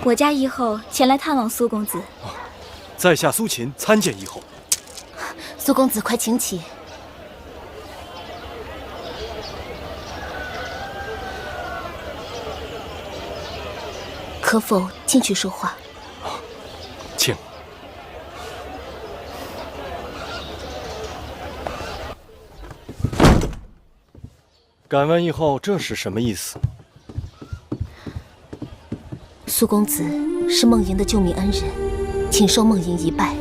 我家义后前来探望苏公子。在下苏秦参见义后。苏公子，快请起。可否进去说话？请。敢问义后，这是什么意思？苏公子是梦莹的救命恩人，请受梦莹一拜。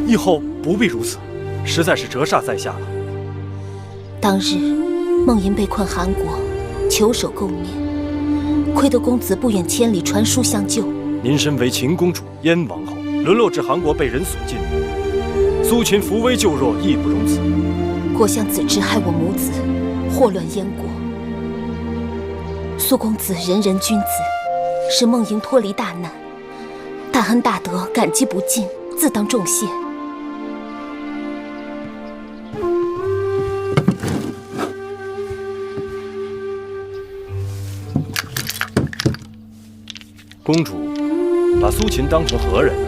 义后不必如此，实在是折煞在下了。当日梦莹被困韩国，求守垢面，亏得公子不远千里传书相救。您身为秦公主、燕王后，沦落至韩国被人所禁，苏秦扶危救弱，义不容辞。国相子之害我母子，祸乱燕国。苏公子人人君子，使梦莹脱离大难，大恩大德感激不尽，自当重谢。公主把苏秦当成何人啊？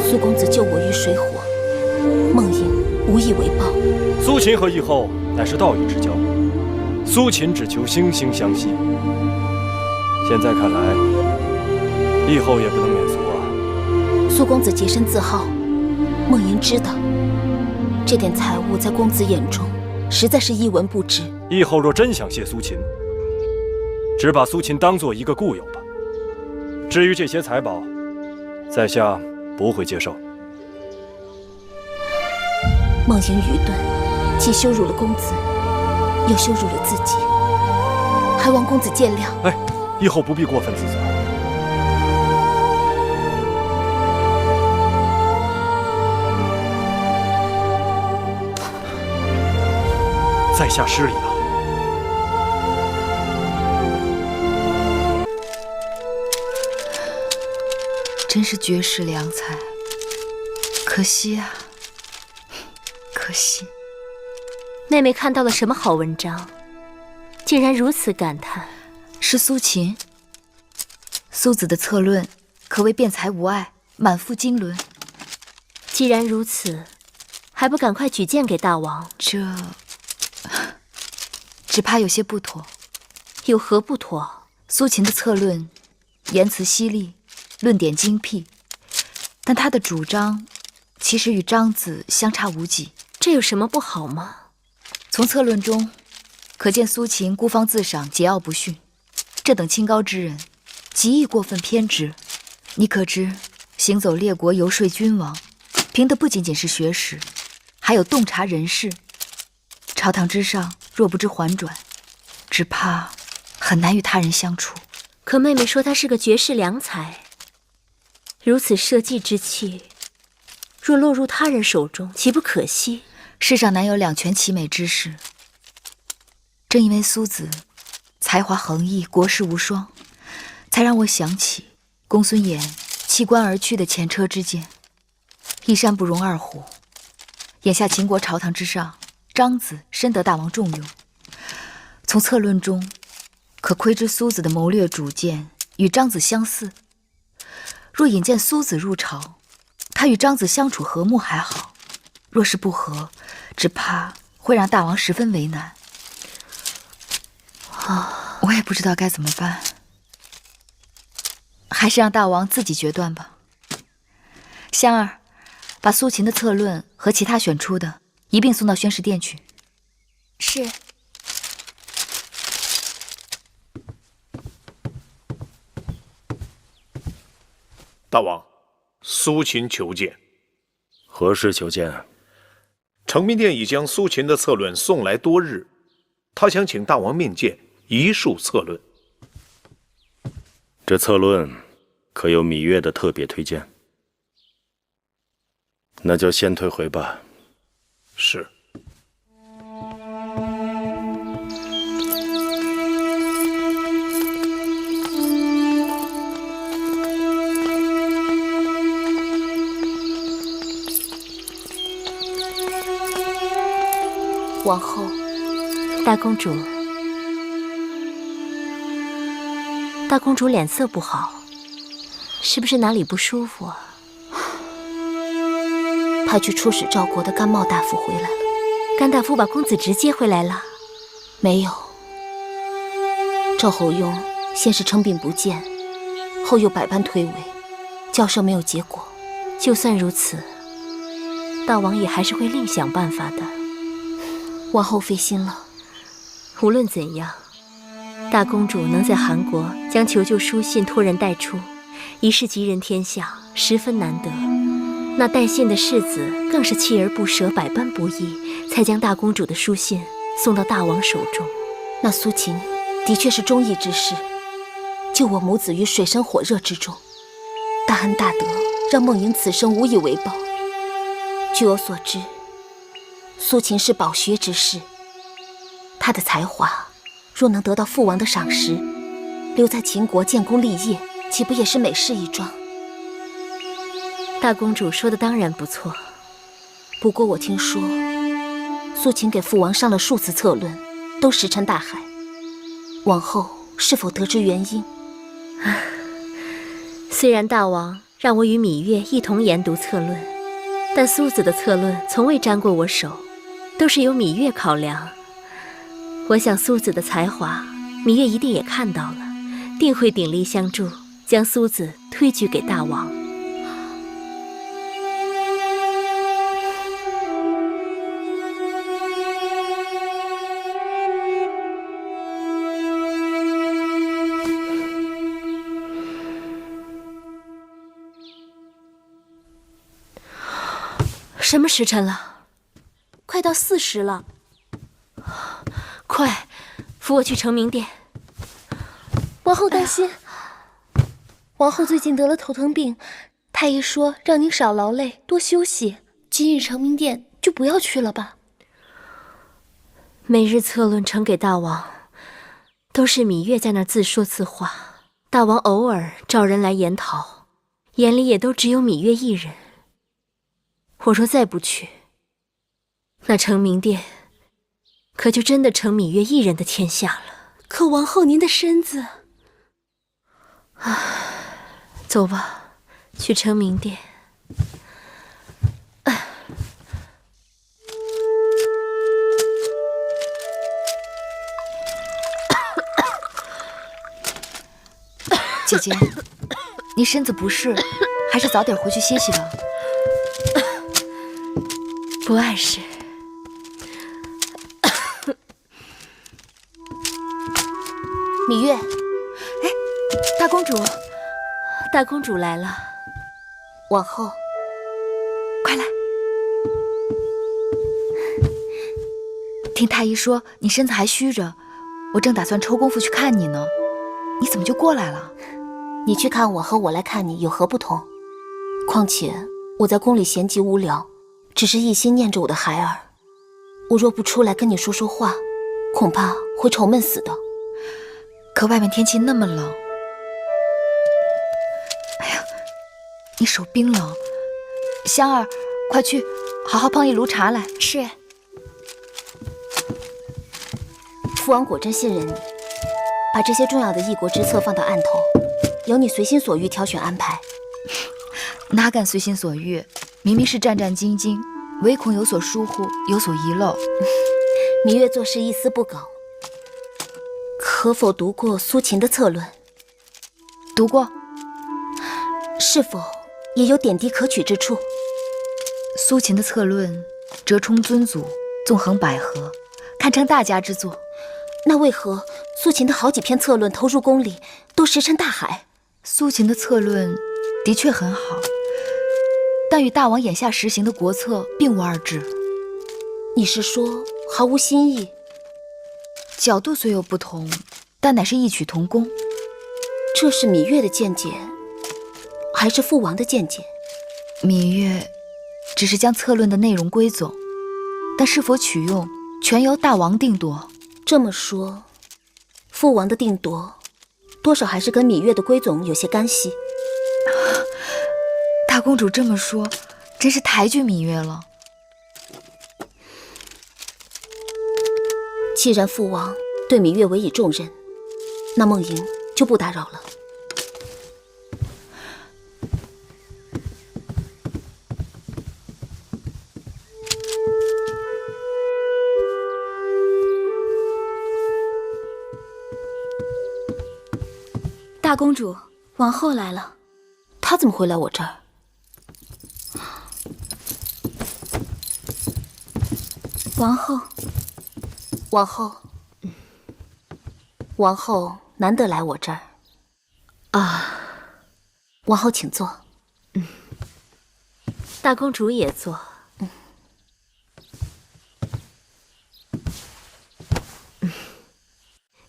苏公子救我于水火，梦莹无以为报。苏秦和义后乃是道义之交，苏秦只求惺惺相惜。现在看来，义后也不能免俗啊。苏公子洁身自好，梦莹知道，这点财物在公子眼中实在是一文不值。义后若真想谢苏秦，只把苏秦当做一个故友吧。至于这些财宝，在下不会接受。梦莹愚钝，既羞辱了公子，又羞辱了自己，还望公子见谅。哎，义后不必过分自责。在下失礼了。真是绝世良才，可惜啊，可惜。妹妹看到了什么好文章，竟然如此感叹？是苏秦。苏子的策论可谓辩才无碍，满腹经纶。既然如此，还不赶快举荐给大王？这只怕有些不妥。有何不妥？苏秦的策论言辞犀利，论点精辟，但他的主张其实与张子相差无几。这有什么不好吗？从策论中可见苏秦孤芳自赏，桀骜不驯，这等清高之人极易过分偏执。你可知行走列国，游说君王，凭的不仅仅是学识，还有洞察人事。朝堂之上若不知缓转，只怕很难与他人相处。可妹妹说他是个绝世良才，如此社稷之气，若落入他人手中，岂不可惜？世上难有两全其美之事。正因为苏子才华横溢，国士无双，才让我想起公孙衍弃官而去的前车之鉴。一山不容二虎，眼下秦国朝堂之上，张子深得大王重用。从策论中可窥知苏子的谋略主见与张子相似。若引荐苏子入朝，他与张子相处和睦还好，若是不和，只怕会让大王十分为难。我也不知道该怎么办，还是让大王自己决断吧。香儿，把苏秦的策论和其他选出的一并送到宣示殿去。是。大王，苏秦求见。何事求见？承明殿已将苏秦的策论送来多日，他想请大王面见，一述策论。这策论可有芈月的特别推荐？那就先退回吧。是。王后，大公主，大公主脸色不好，是不是哪里不舒服啊？派去出使赵国的甘茂大夫回来了。甘大夫把公子直接回来了？没有。赵侯雍先是称病不见，后又百般推诿，交涉没有结果。就算如此，大王也还是会另想办法的。王后费心了。无论怎样，大公主能在韩国将求救书信托人带出，一世吉人天下，十分难得。那带信的世子更是锲而不舍，百般不易，才将大公主的书信送到大王手中。那苏秦的确是忠义之士，救我母子于水深火热之中，大恩大德，让梦莹此生无以为报。据我所知，苏秦是饱学之士，他的才华若能得到父王的赏识，留在秦国建功立业，岂不也是美事一桩？大公主说的当然不错，不过我听说，苏秦给父王上了数次策论，都石沉大海。王后是否得知原因？虽然大王让我与芈月一同研读策论，但苏子的策论从未沾过我手，都是由芈月考量。我想苏子的才华，芈月一定也看到了，定会鼎力相助，将苏子推举给大王。什么时辰了？快到4时了。快，扶我去成明殿。王后担心，王后最近得了头疼病，太医说让您少劳累，多休息。今日成明殿就不要去了吧。每日策论呈给大王，都是芈月在那儿自说自话，大王偶尔找人来研讨，眼里也都只有芈月一人。我若再不去，那成明殿可就真的成芈月一人的天下了。可王后您的身子……走吧，去成明殿。姐姐，你身子不适，还是早点回去歇息了。不碍事。芈月，哎，大公主，大公主来了。王后，快来。听太医说你身子还虚着，我正打算抽功夫去看你呢，你怎么就过来了？你去看我和我来看你有何不同？况且我在宫里闲极无聊，只是一心念着我的孩儿。我若不出来跟你说说话，恐怕会愁闷死的。可外面天气那么冷，哎呀，你手冰冷。香儿，快去好好烹一炉茶来。是。父王果真信任你，把这些重要的异国之策放到案头，由你随心所欲挑选安排。哪敢随心所欲，明明是战战兢兢，唯恐有所疏忽，有所遗漏。芈月做事一丝不苟。可否读过苏秦的策论？读过。是否也有点滴可取之处？苏秦的策论折冲尊祖，纵横捭阖，堪称大家之作。那为何苏秦的好几篇策论投入宫里都石沉大海？苏秦的策论的确很好，但与大王眼下实行的国策并无二致。你是说毫无新意？角度虽有不同，但乃是异曲同工。这是芈月的见解，还是父王的见解？芈月只是将策论的内容归总，但是否取用，全由大王定夺。这么说，父王的定夺，多少还是跟芈月的归总有些干系。大公主这么说，真是抬举芈月了。既然父王对芈月委以重任，那梦莹就不打扰了。大公主，王后来了。她怎么会来我这儿？王后，王后，王后难得来我这儿啊。王后请坐。大公主也坐。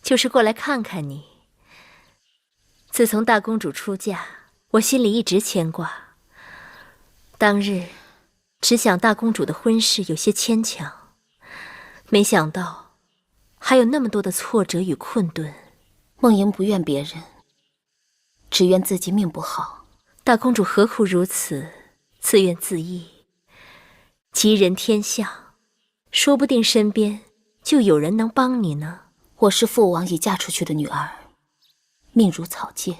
就是过来看看你。自从大公主出嫁，我心里一直牵挂。当日只想大公主的婚事有些牵强，没想到还有那么多的挫折与困顿。梦莹不怨别人，只怨自己命不好。大公主何苦如此自怨自艾？吉人天相，说不定身边就有人能帮你呢。我是父王已嫁出去的女儿，命如草芥。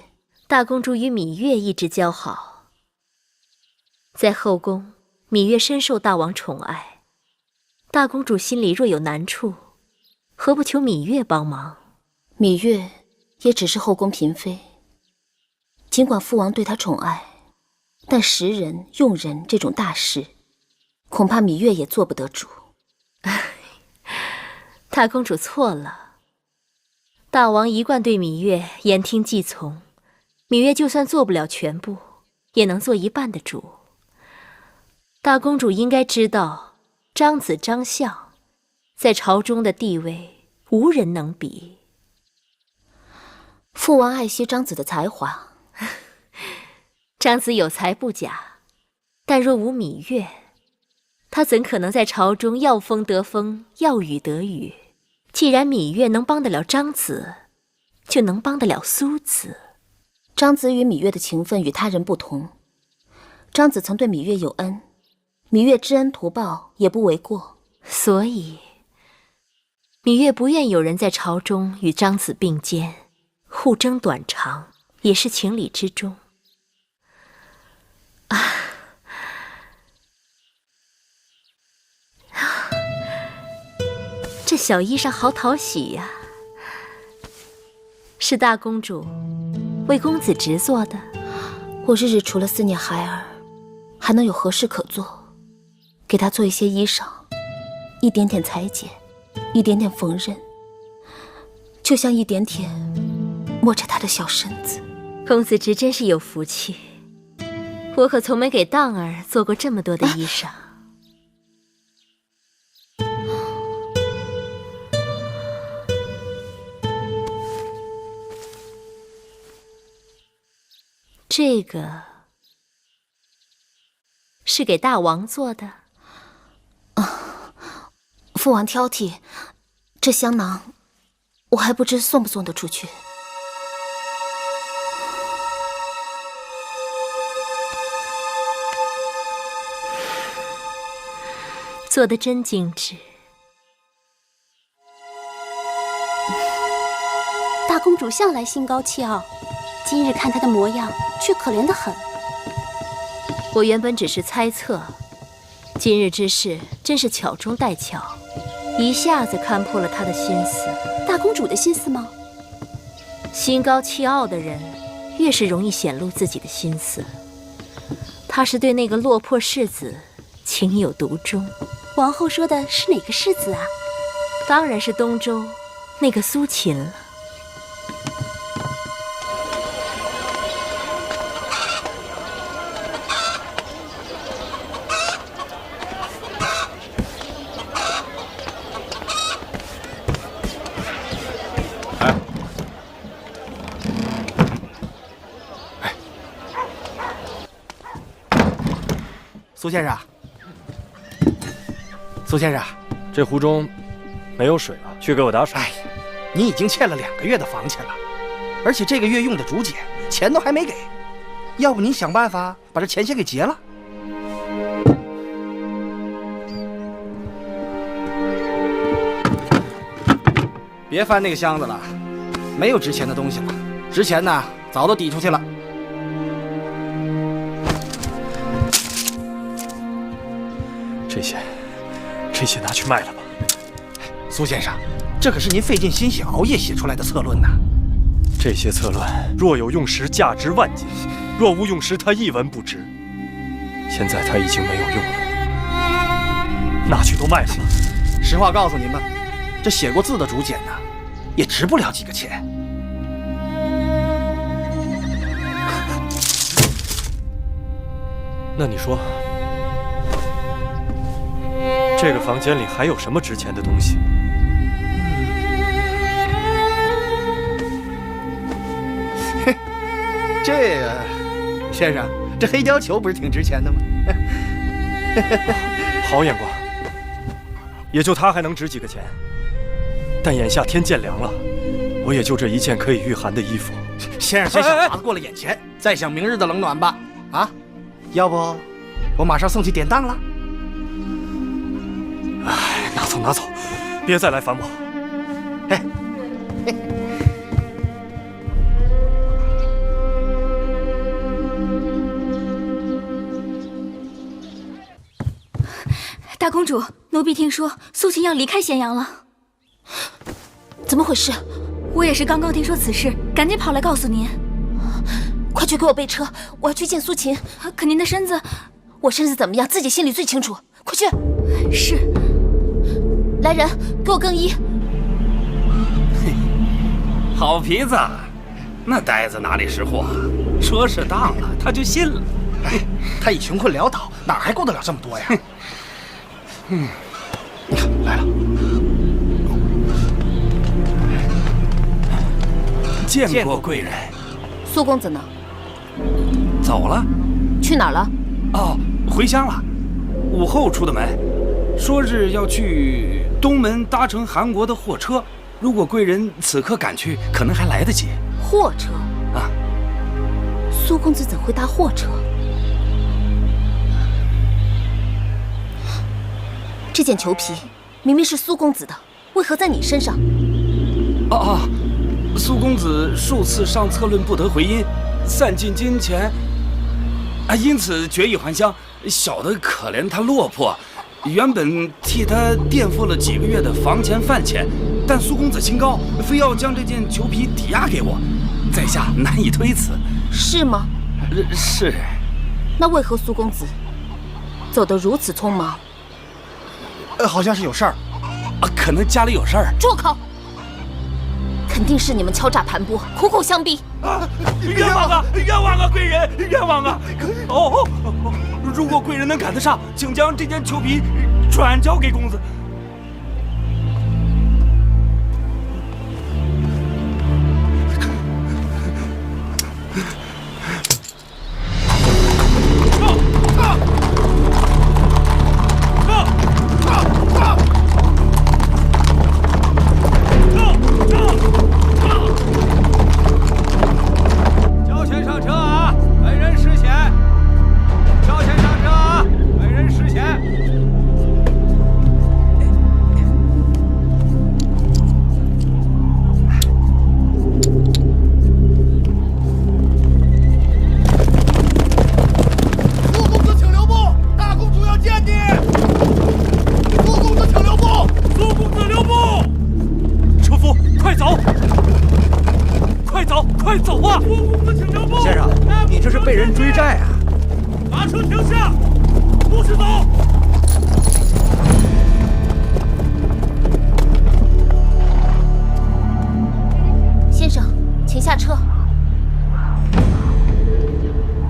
大公主与芈月一直交好，在后宫，芈月深受大王宠爱。大公主心里若有难处，何不求芈月帮忙？芈月也只是后宫嫔妃，尽管父王对她宠爱，但识人用人这种大事，恐怕芈月也做不得主。大公主错了。大王一贯对芈月言听计从，芈月就算做不了全部，也能做一半的主。大公主应该知道，张子张相在朝中的地位无人能比。父王爱惜张子的才华，张子有才不假，但若无芈月，他怎可能在朝中要风得风，要雨得雨？既然芈月能帮得了张子，就能帮得了苏子。张子与芈月的情分与他人不同，张子曾对芈月有恩，芈月知恩图报也不为过。所以芈月不愿有人在朝中与张子并肩，互争短长，也是情理之中。这小衣裳好讨喜呀，是大公主为公子侄做的。我日日除了思念孩儿，还能有何事可做？给他做一些衣裳，一点点裁剪，一点点缝纫，就像一点点摸着他的小身子。公子侄真是有福气，我可从没给当儿做过这么多的衣裳。这个是给大王做的。父王挑剔，这香囊我还不知送不送得出去。做得真精致。大公主向来心高气傲，今日看她的模样，却可怜得很。我原本只是猜测，今日之事真是巧中带巧，一下子看破了她的心思。大公主的心思吗？心高气傲的人，越是容易显露自己的心思。她是对那个落魄世子情有独钟。王后说的是哪个世子啊？当然是东周那个苏秦了。苏先生，苏先生，这壶中没有水了，去给我打水。哎，你已经欠了2个月的房钱了，而且这个月用的竹简钱都还没给，要不您想办法把这钱先给结了。别翻那个箱子了，没有值钱的东西了，值钱呢，早都抵出去了。这些拿去卖了吧。苏先生，这可是您费尽心血熬夜写出来的策论呐。这些策论若有用时，价值万金；若无用时，它一文不值。现在它已经没有用了，拿去都卖了吧。实话告诉您吧，这写过字的竹简呢，也值不了几个钱。那你说，这个房间里还有什么值钱的东西？这个，先生，这黑胶球不是挺值钱的吗？好眼光，也就它还能值几个钱。但眼下天渐凉了，我也就这一件可以御寒的衣服。先生先想拿过了眼前，再想明日的冷暖吧。啊，要不我马上送去典当了。哎，拿走拿走，别再来烦我。嘿。大公主，奴婢听说苏秦要离开咸阳了。怎么回事？我也是刚刚听说此事，赶紧跑来告诉您。快去给我备车，我要去见苏秦。可您的身子……我身子怎么样，自己心里最清楚。快去！是。来人，给我更衣。好皮子，那呆子哪里识货？说是当了，他就信了。哎，他已穷困潦倒，哪还顾得了这么多呀？你看来了。见过贵人。苏公子呢？走了。去哪儿了？哦，回乡了。午后出的门，说是要去东门搭乘韩国的货车。如果贵人此刻赶去，可能还来得及。货车啊？苏公子怎会搭货车？这件裘皮明明是苏公子的，为何在你身上？苏公子数次上策论不得回音，散尽金钱，因此决意还乡。小的可怜他落魄，原本替他垫付了几个月的房钱饭钱，但苏公子清高，非要将这件裘皮抵押给我，在下难以推辞。是吗？是。那为何苏公子走得如此匆忙？好像是有事儿。可能家里有事儿。住口！肯定是你们敲诈盘剥，苦苦相逼。冤枉啊！冤枉啊！贵人，冤枉啊！如果贵人能赶得上，请将这件裘皮转交给公子。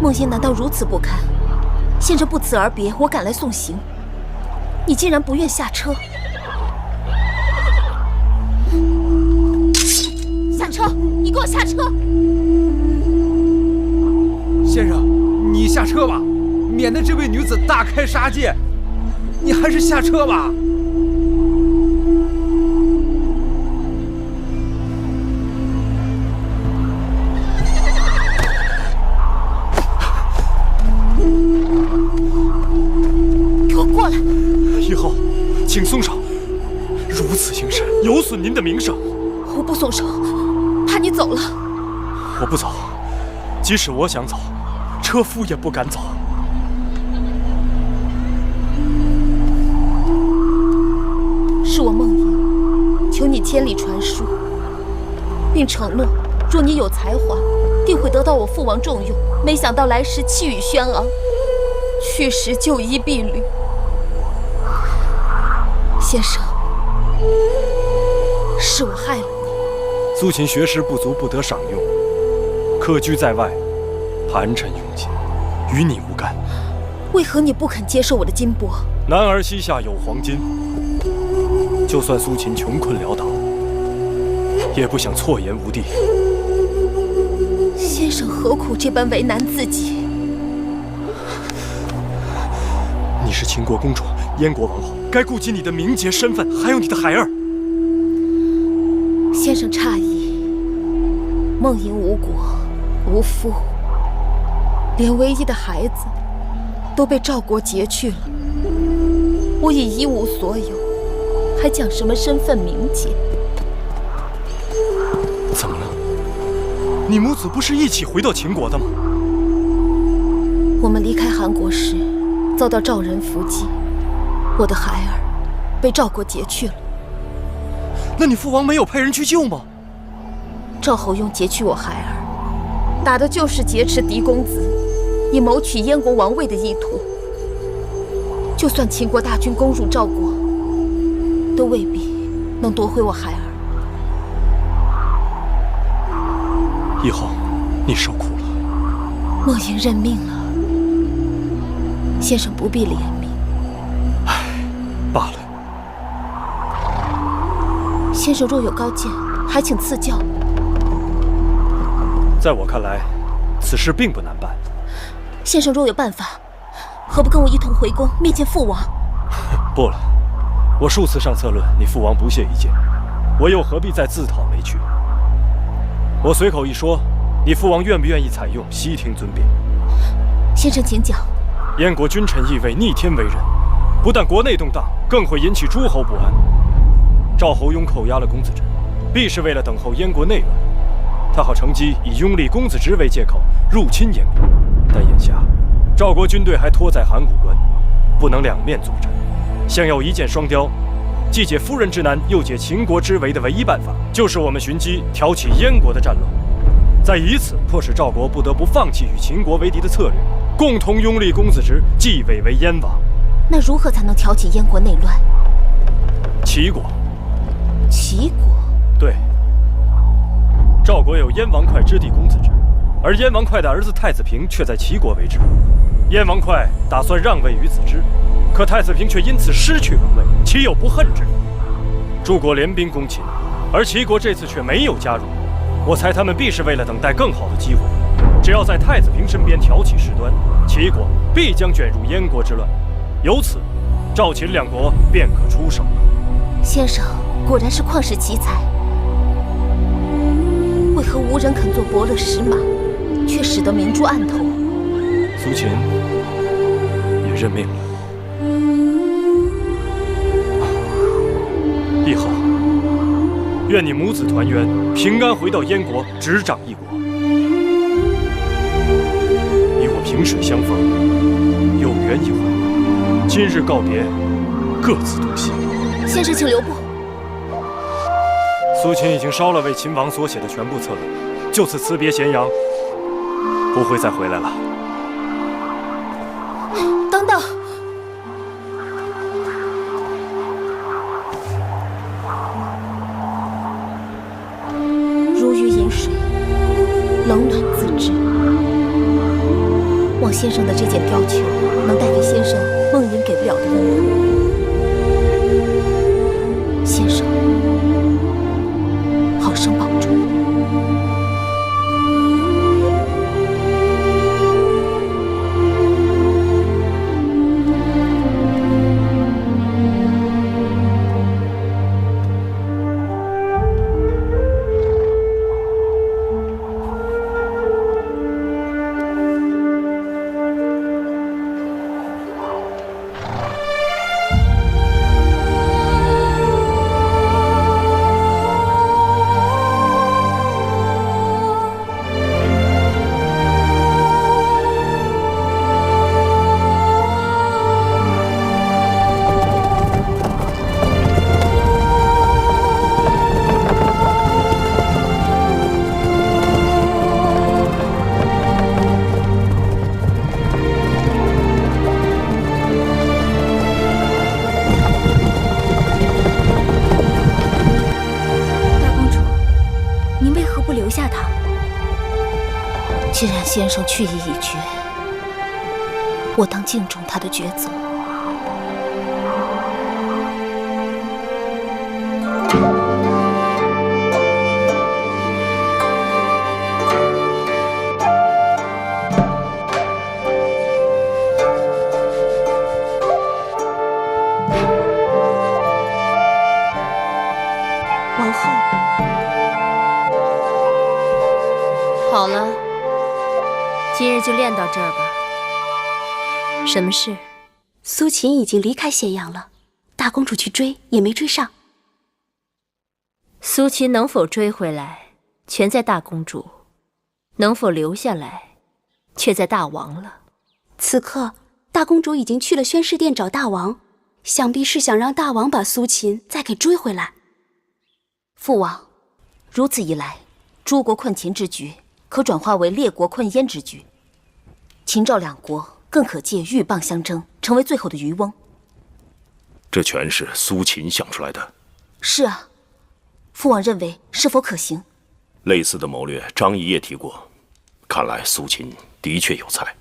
孟仙难道如此不堪？先生不辞而别，我赶来送行，你竟然不愿下车？下车！你给我下车！先生，你下车吧，免得这位女子大开杀戒。你还是下车吧。请松手！如此行事，有损您的名声。我不松手，怕你走了。我不走，即使我想走，车夫也不敢走。是我梦莹，求你千里传书，并承诺，若你有才华，定会得到我父王重用。没想到来时气宇轩昂，去时就衣敝履。先生，是我害了你。苏秦学识不足，不得赏用，客居在外，盘缠用尽，与你无干。为何你不肯接受我的金帛？男儿膝下有黄金，就算苏秦穷困潦倒，也不想错言无地。先生何苦这般为难自己？你是秦国公主，燕国王后，该顾及你的名节身份，还有你的孩儿。先生诧异，梦莹无国无父，连唯一的孩子都被赵国劫去了。我已一无所有，还讲什么身份名节？怎么了？你母子不是一起回到秦国的吗？我们离开韩国时，遭到赵人伏击，我的孩儿被赵国劫去了。那你父王没有派人去救吗？赵侯用劫去我孩儿，打的就是劫持嫡公子，以谋取燕国王位的意图。就算秦国大军攻入赵国，都未必能夺回我孩儿。以后你受苦了。梦莹认命了，先生不必怜悯。唉，罢了。先生若有高见，还请赐教。在我看来，此事并不难办。先生若有办法，何不跟我一同回宫面见父王？不了，我数次上策论，你父王不屑一见，我又何必再自讨没趣？我随口一说，你父王愿不愿意采用，悉听尊便。先生请讲。燕国君臣意味逆天为人，不但国内动荡，更会引起诸侯不安。赵侯雍扣押了公子贞，必是为了等候燕国内乱，他好乘机以拥立公子直为借口入侵燕国。但眼下赵国军队还拖在函谷关，不能两面作战，想要一箭双雕，既解夫人之难，又解秦国之围的唯一办法，就是我们寻机挑起燕国的战乱，再以此迫使赵国不得不放弃与秦国为敌的策略，共同拥立公子直继位为燕王。那如何才能挑起燕国内乱？齐国。齐国？对，赵国有燕王哙之弟公子直，而燕王哙的儿子太子平却在齐国为质。燕王哙打算让位于子之，可太子平却因此失去王位，岂有不恨之理？诸国联兵攻秦，而齐国这次却没有加入，我猜他们必是为了等待更好的机会。只要在太子平身边挑起事端，齐国必将卷入燕国之乱，由此赵秦两国便可出手了。先生果然是旷世奇才，为何无人肯做伯乐石马，却使得明珠暗投？苏秦也认命了。帝后，愿你母子团圆，平安回到燕国，执掌一国。你我萍水相逢，有缘一回，今日告别，各自东西。先生请留步。苏秦已经烧了为秦王所写的全部策论，就此辞别咸阳，不会再回来了。等等，如鱼饮水，冷暖自知。望先生的这件貂裘能带给先生梦莹给不了的温暖。先生，好生保重。您为何不留下他？既然先生去意已决，我当敬重他的抉择。王后，好了，今日就练到这儿吧。什么事？苏秦已经离开咸阳了，大公主去追也没追上。苏秦能否追回来，全在大公主；能否留下来，却在大王了。此刻，大公主已经去了宣誓殿找大王，想必是想让大王把苏秦再给追回来。父王，如此一来，诸国困秦之局可转化为列国困燕之局，秦赵两国更可借鹬蚌相争，成为最后的渔翁。这全是苏秦想出来的。是啊，父王认为是否可行？类似的谋略，张仪也提过。看来苏秦的确有才。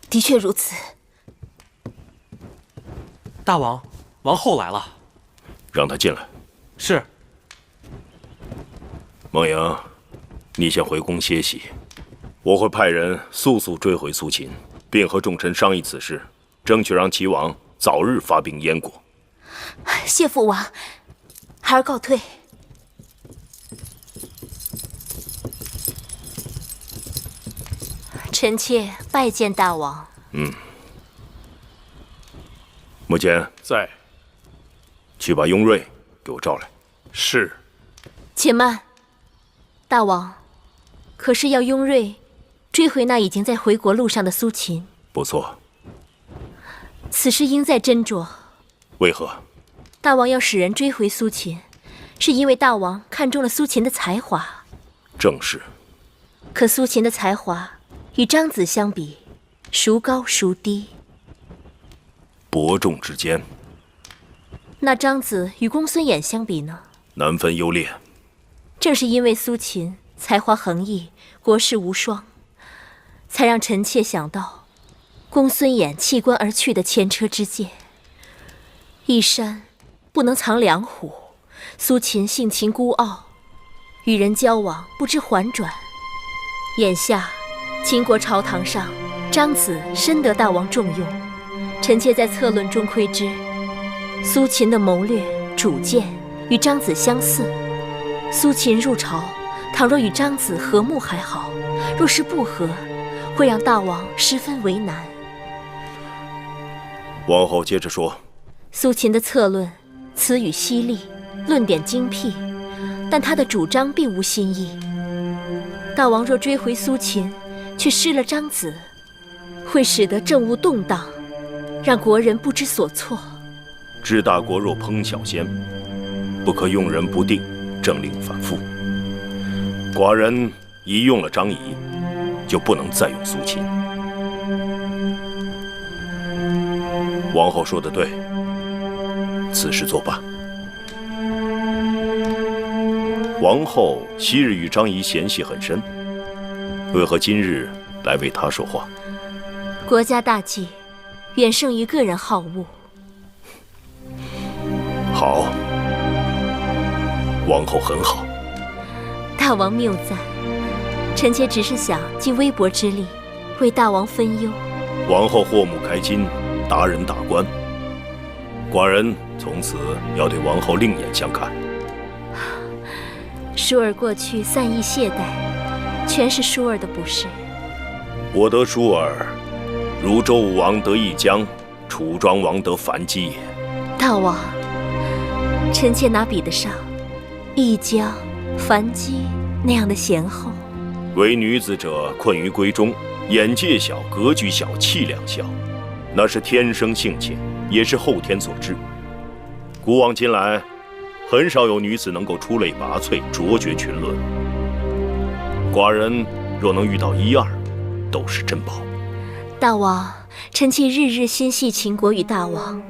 的确如此。大王，王后来了。让他进来。是。孟莹，你先回宫歇息，我会派人速速追回苏秦，并和众臣商议此事，争取让齐王早日发兵燕国。谢父王，孩儿告退。臣妾拜见大王。穆坚在，去把雍瑞给我召来。是。且慢，大王，可是要雍瑞追回那已经在回国路上的苏秦？不错。此事应在斟酌。为何？大王要使人追回苏秦，是因为大王看中了苏秦的才华。正是。可苏秦的才华与张子相比，孰高孰低？伯仲之间。那张子与公孙衍相比呢？难分优劣。正是因为苏秦才华横溢，国士无双，才让臣妾想到公孙衍弃官而去的前车之鉴。一山不能藏两虎，苏秦性情孤傲，与人交往不知缓转。眼下秦国朝堂上，张子深得大王重用，臣妾在策论中窥知，苏秦的谋略主见与张子相似。苏秦入朝，倘若与张子和睦还好，若是不和，会让大王十分为难。王后接着说。苏秦的策论词语犀利，论点精辟，但他的主张并无新意。大王若追回苏秦，却失了张子，会使得政务动荡，让国人不知所措。治大国若烹小鲜，不可用人不定，政令反复。寡人一用了张仪，就不能再用苏秦。王后说得对，此事作罢。王后昔日与张仪嫌隙很深，为何今日来为他说话？国家大计，远胜于个人好恶。好，王后很好。大王谬赞，臣妾只是想尽微薄之力，为大王分忧。王后祸目开金，达人大官，寡人从此要对王后另眼相看。舒儿过去散逸懈怠，全是舒儿的不是。我得舒儿，如周武王得一江，楚庄王得樊姬也。大王，臣妾哪比得上一江、樊姬那样的贤后？为女子者，困于闺中，眼界小，格局小，气量小，那是天生性情，也是后天所致。古往今来，很少有女子能够出类拔萃，卓绝群伦。寡人若能遇到一二，都是珍宝。大王，臣妾日日心系秦国与大王，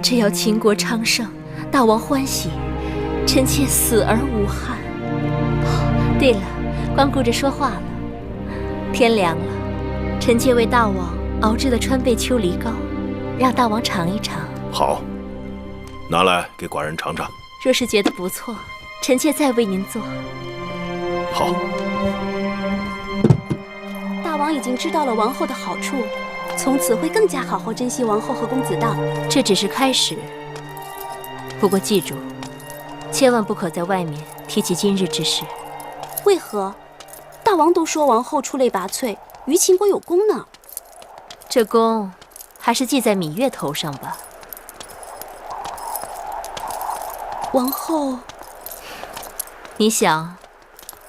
只要秦国昌盛，大王欢喜，臣妾死而无憾。对了，光顾着说话了。天凉了，臣妾为大王熬制了川贝秋梨膏，让大王尝一尝。好，拿来给寡人尝尝。若是觉得不错，臣妾再为您做。好。大王已经知道了王后的好处，从此会更加好好珍惜王后和公子荡。这只是开始。不过记住，千万不可在外面提起今日之事。为何？大王都说王后出类拔萃，于秦国有功呢。这功还是记在芈月头上吧。王后，你想，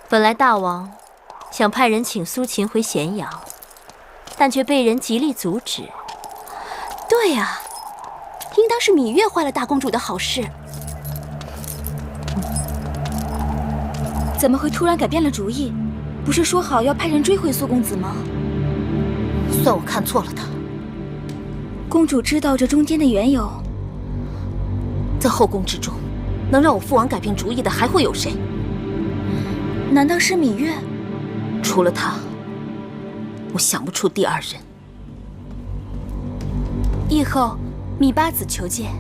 本来大王想派人请苏秦回咸阳，但却被人极力阻止。对呀，应当是芈月坏了大公主的好事。怎么会突然改变了主意？不是说好要派人追回苏公子吗？算我看错了他。公主知道这中间的缘由。在后宫之中，能让我父王改变主意的还会有谁？难道是芈月？除了他，我想不出第二人。议后，芈八子求见。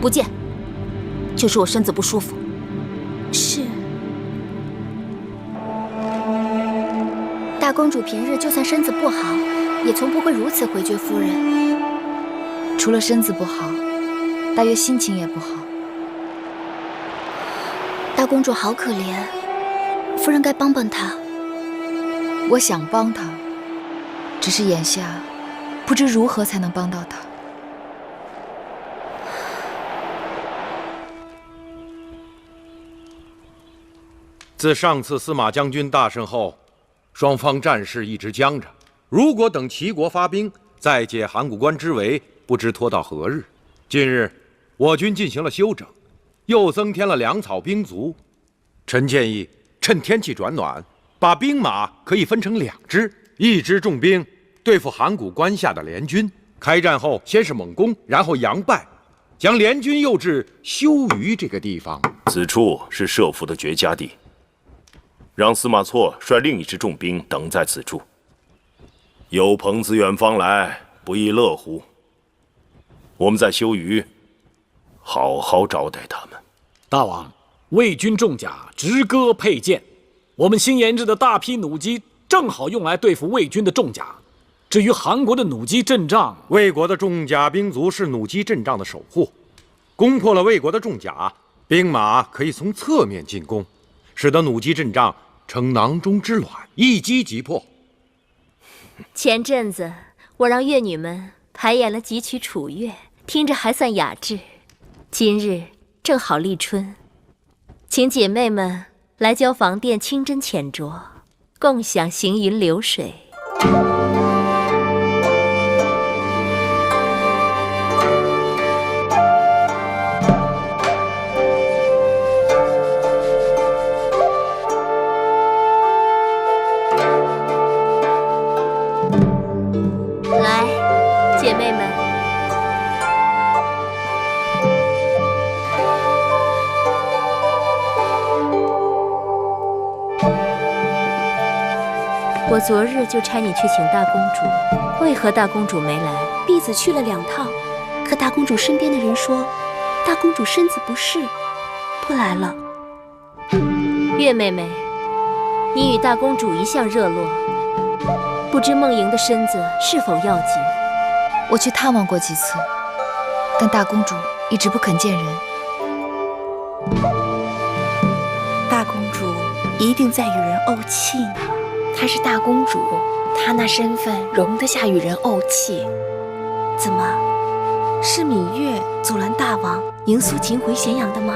不见，就是我身子不舒服。是。大公主平日就算身子不好，也从不会如此回绝夫人。除了身子不好，大约心情也不好。大公主好可怜，夫人该帮帮她。我想帮她，只是眼下不知如何才能帮到她。自上次司马将军大胜后，双方战事一直僵着。如果等齐国发兵，再解函谷关之围，不知拖到何日。近日，我军进行了休整，又增添了粮草兵卒。臣建议，趁天气转暖，把兵马可以分成2支，一支重兵对付函谷关下的联军。开战后，先是猛攻，然后佯败，将联军诱至休于这个地方。此处是设伏的绝佳地。让司马错率另一支重兵等在此处。有朋自远方来，不亦乐乎？我们在休于好好招待他们。大王，魏军重甲直戈佩剑，我们新研制的大批弩机正好用来对付魏军的重甲。至于韩国的弩机阵仗，魏国的重甲兵卒是弩机阵仗的守护，攻破了魏国的重甲，兵马可以从侧面进攻，使得弩机阵仗成囊中之卵，一击即破。前阵子我让乐女们排演了几曲楚乐，听着还算雅致。今日正好立春，请姐妹们来交房殿清真浅酌，共享行云流水。姐妹们，我昨日就差你去请大公主，为何大公主没来？婢子去了2趟，可大公主身边的人说，大公主身子不适，不来了。月妹妹，你与大公主一向热络，不知梦莹的身子是否要紧？我去探望过几次，但大公主一直不肯见人。大公主一定在与人怄气呢。她是大公主，她那身份容得下与人怄气。怎么，是芈月阻拦大王迎苏秦回咸阳的吗？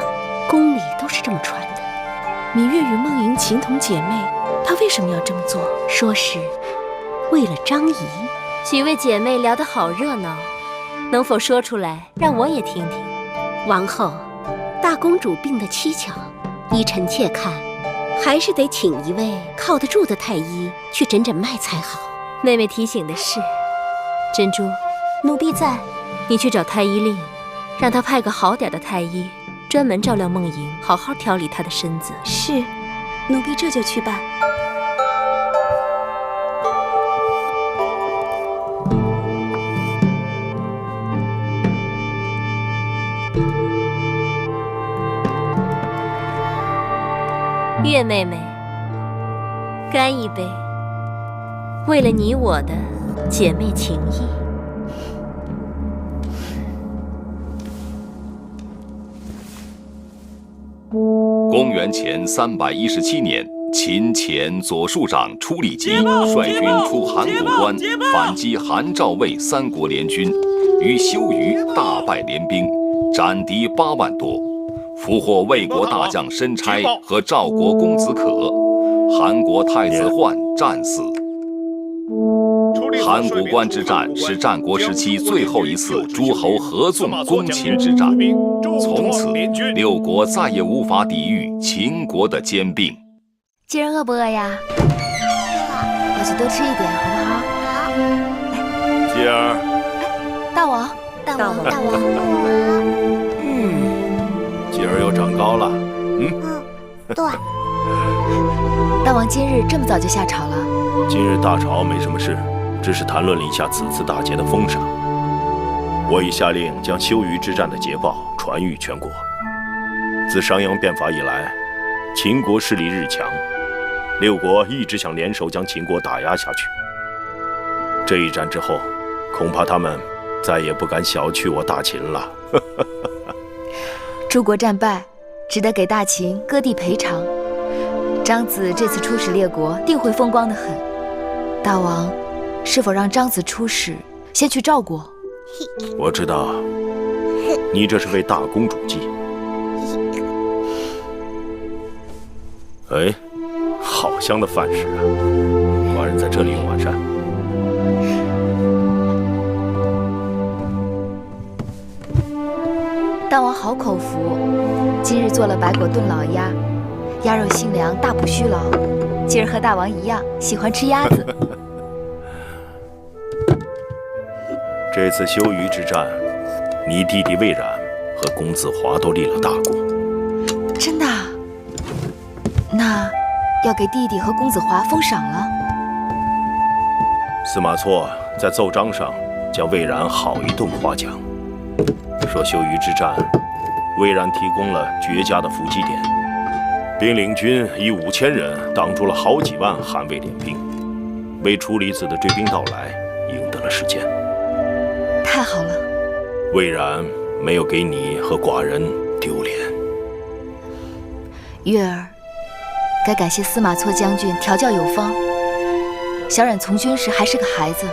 宫里都是这么传的。芈月与梦莹情同姐妹，她为什么要这么做？说是为了张仪。几位姐妹聊得好热闹，能否说出来，让我也听听？王后，大公主病得蹊跷，依臣妾看，还是得请一位靠得住的太医去诊诊脉才好。妹妹提醒的是，珍珠，奴婢在。你去找太医令，让他派个好点的太医专门照料梦莹，好好调理她的身子。是，奴婢这就去办。月妹妹，干一杯，为了你我的姐妹情谊。公元前317年，秦前左庶长初里基率军出函谷关，反击韩赵魏3国联军，于修余大败联兵，斩敌8万多，俘获魏国大将申差和赵国公子可，韩国太子焕战死。函谷关之战是战国时期最后一次诸侯合纵攻秦之战，从此6国再也无法抵御秦国的兼并。今儿饿不饿呀？要去多吃一点，好不好？好。来，继儿，大王，大王，继儿又长高了。对。大王今日这么早就下朝了？今日大朝没什么事，只是谈论了一下此次大捷的封赏。我已下令将修余之战的捷报传谕全国。自商鞅变法以来，秦国势力日强，6国一直想联手将秦国打压下去。这一战之后，恐怕他们再也不敢小觑我大秦了。诸国战败，只得给大秦割地赔偿。张子这次出使列国，定会风光得很。大王，是否让张子出使，先去赵国？我知道，你这是为大公主计。哎，好香的饭食啊！寡人在这里用晚膳。大王好口福，今日做了白果炖老鸭，鸭肉清凉，大补虚劳。今儿和大王一样，喜欢吃鸭子。这次修余之战，你弟弟魏冉和公子华都立了大功。真的？那要给弟弟和公子华封赏了。司马错在奏章上将魏冉好一顿夸奖，说修余之战，魏冉提供了绝佳的伏击点，兵领军以5000人挡住了好几万韩魏联兵，为处理子的追兵到来赢得了时间。太好了，魏冉没有给你和寡人丢脸。月儿，该感谢司马错将军调教有方。小冉从军时还是个孩子，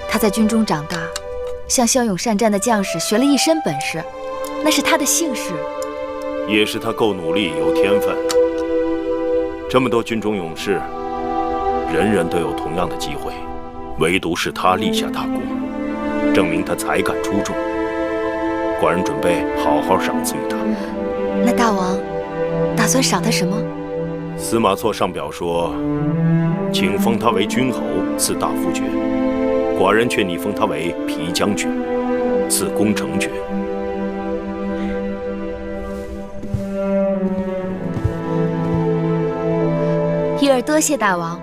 他在军中长大，向骁勇善战的将士学了一身本事，那是他的幸事，也是他够努力有天分。这么多军中勇士，人人都有同样的机会，唯独是他立下大功，证明他才干出众。寡人准备好好赏赐于他。那大王打算赏他什么？司马错上表说，请封他为君侯，赐大夫爵。寡人劝你封他为皮将军，赐攻城爵。月儿多谢大王。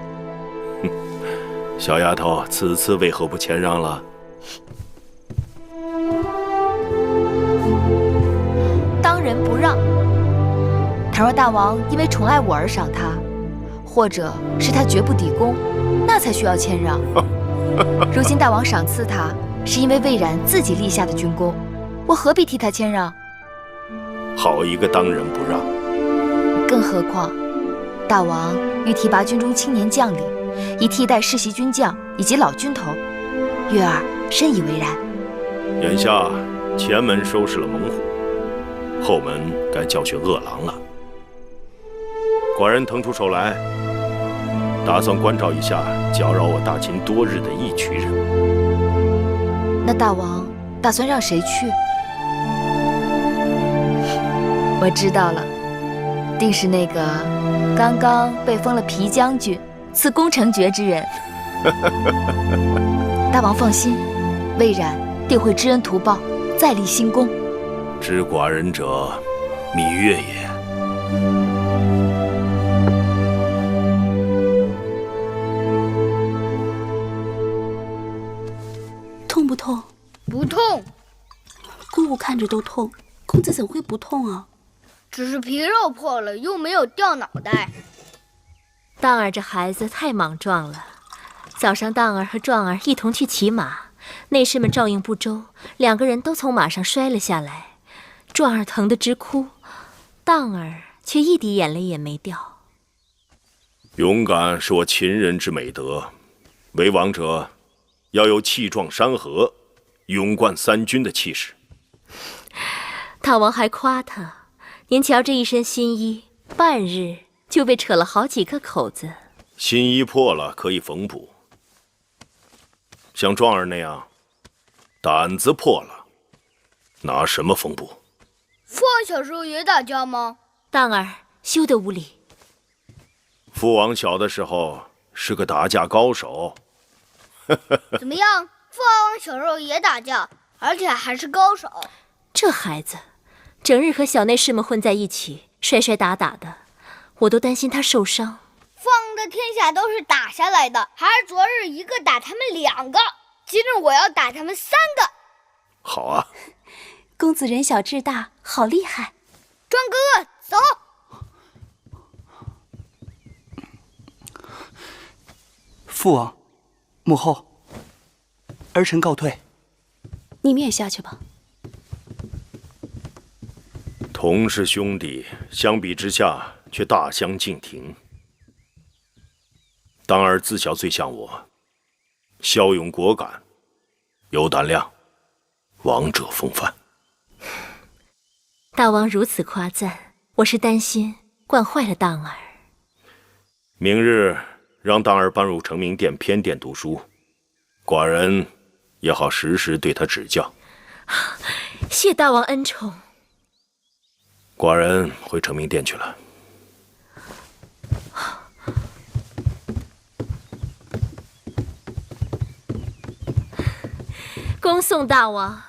小丫头，此次为何不谦让了？当仁不让。倘若大王因为宠爱我而赏他，或者是他绝不抵攻，那才需要谦让。如今大王赏赐他，是因为魏冉自己立下的军功，我何必替他谦让？好一个当仁不让！更何况，大王欲提拔军中青年将领，以替代世袭军将以及老军头，月儿深以为然。眼下前门收拾了猛虎，后门该教训恶狼了。寡人腾出手来，打算关照一下搅扰我大秦多日的一群人。那大王打算让谁去？我知道了，定是那个刚刚被封了皮将军、赐攻城爵之人。大王放心，魏冉定会知恩图报，再立新功。知寡人者，芈月也。痛不痛？不痛。姑姑看着都痛，公子怎会不痛啊？只是皮肉破了，又没有掉脑袋。荡儿这孩子太莽撞了。早上荡儿和壮儿一同去骑马，内侍们照应不周，2个人都从马上摔了下来。壮儿疼得直哭，荡儿却一滴眼泪也没掉。勇敢是我秦人之美德，为王者要有气壮山河、勇冠3军的气势。大王还夸他，您瞧这一身新衣，半日就被扯了好几个口子。新衣破了可以缝补，像壮儿那样，胆子破了，拿什么缝补？父王小时候也打架吗？荡儿休得无礼。父王小的时候是个打架高手。怎么样？父王小时候也打架，而且还是高手。这孩子，整日和小内侍们混在一起，摔摔打打的，我都担心他受伤。父王的天下都是打下来的，还是昨日一个打他们2个，今日我要打他们3个。好啊！公子人小志大，好厉害！壮哥哥，走！父王，母后，儿臣告退。你们也下去吧。同是兄弟，相比之下却大相径庭。荡儿自小最像我，骁勇果敢，有胆量，王者风范。大王如此夸赞，我是担心惯坏了荡儿。明日让荡儿搬入成明殿偏殿读书，寡人也好时时对他指教。谢大王恩宠。寡人回成明殿去了。恭送大王。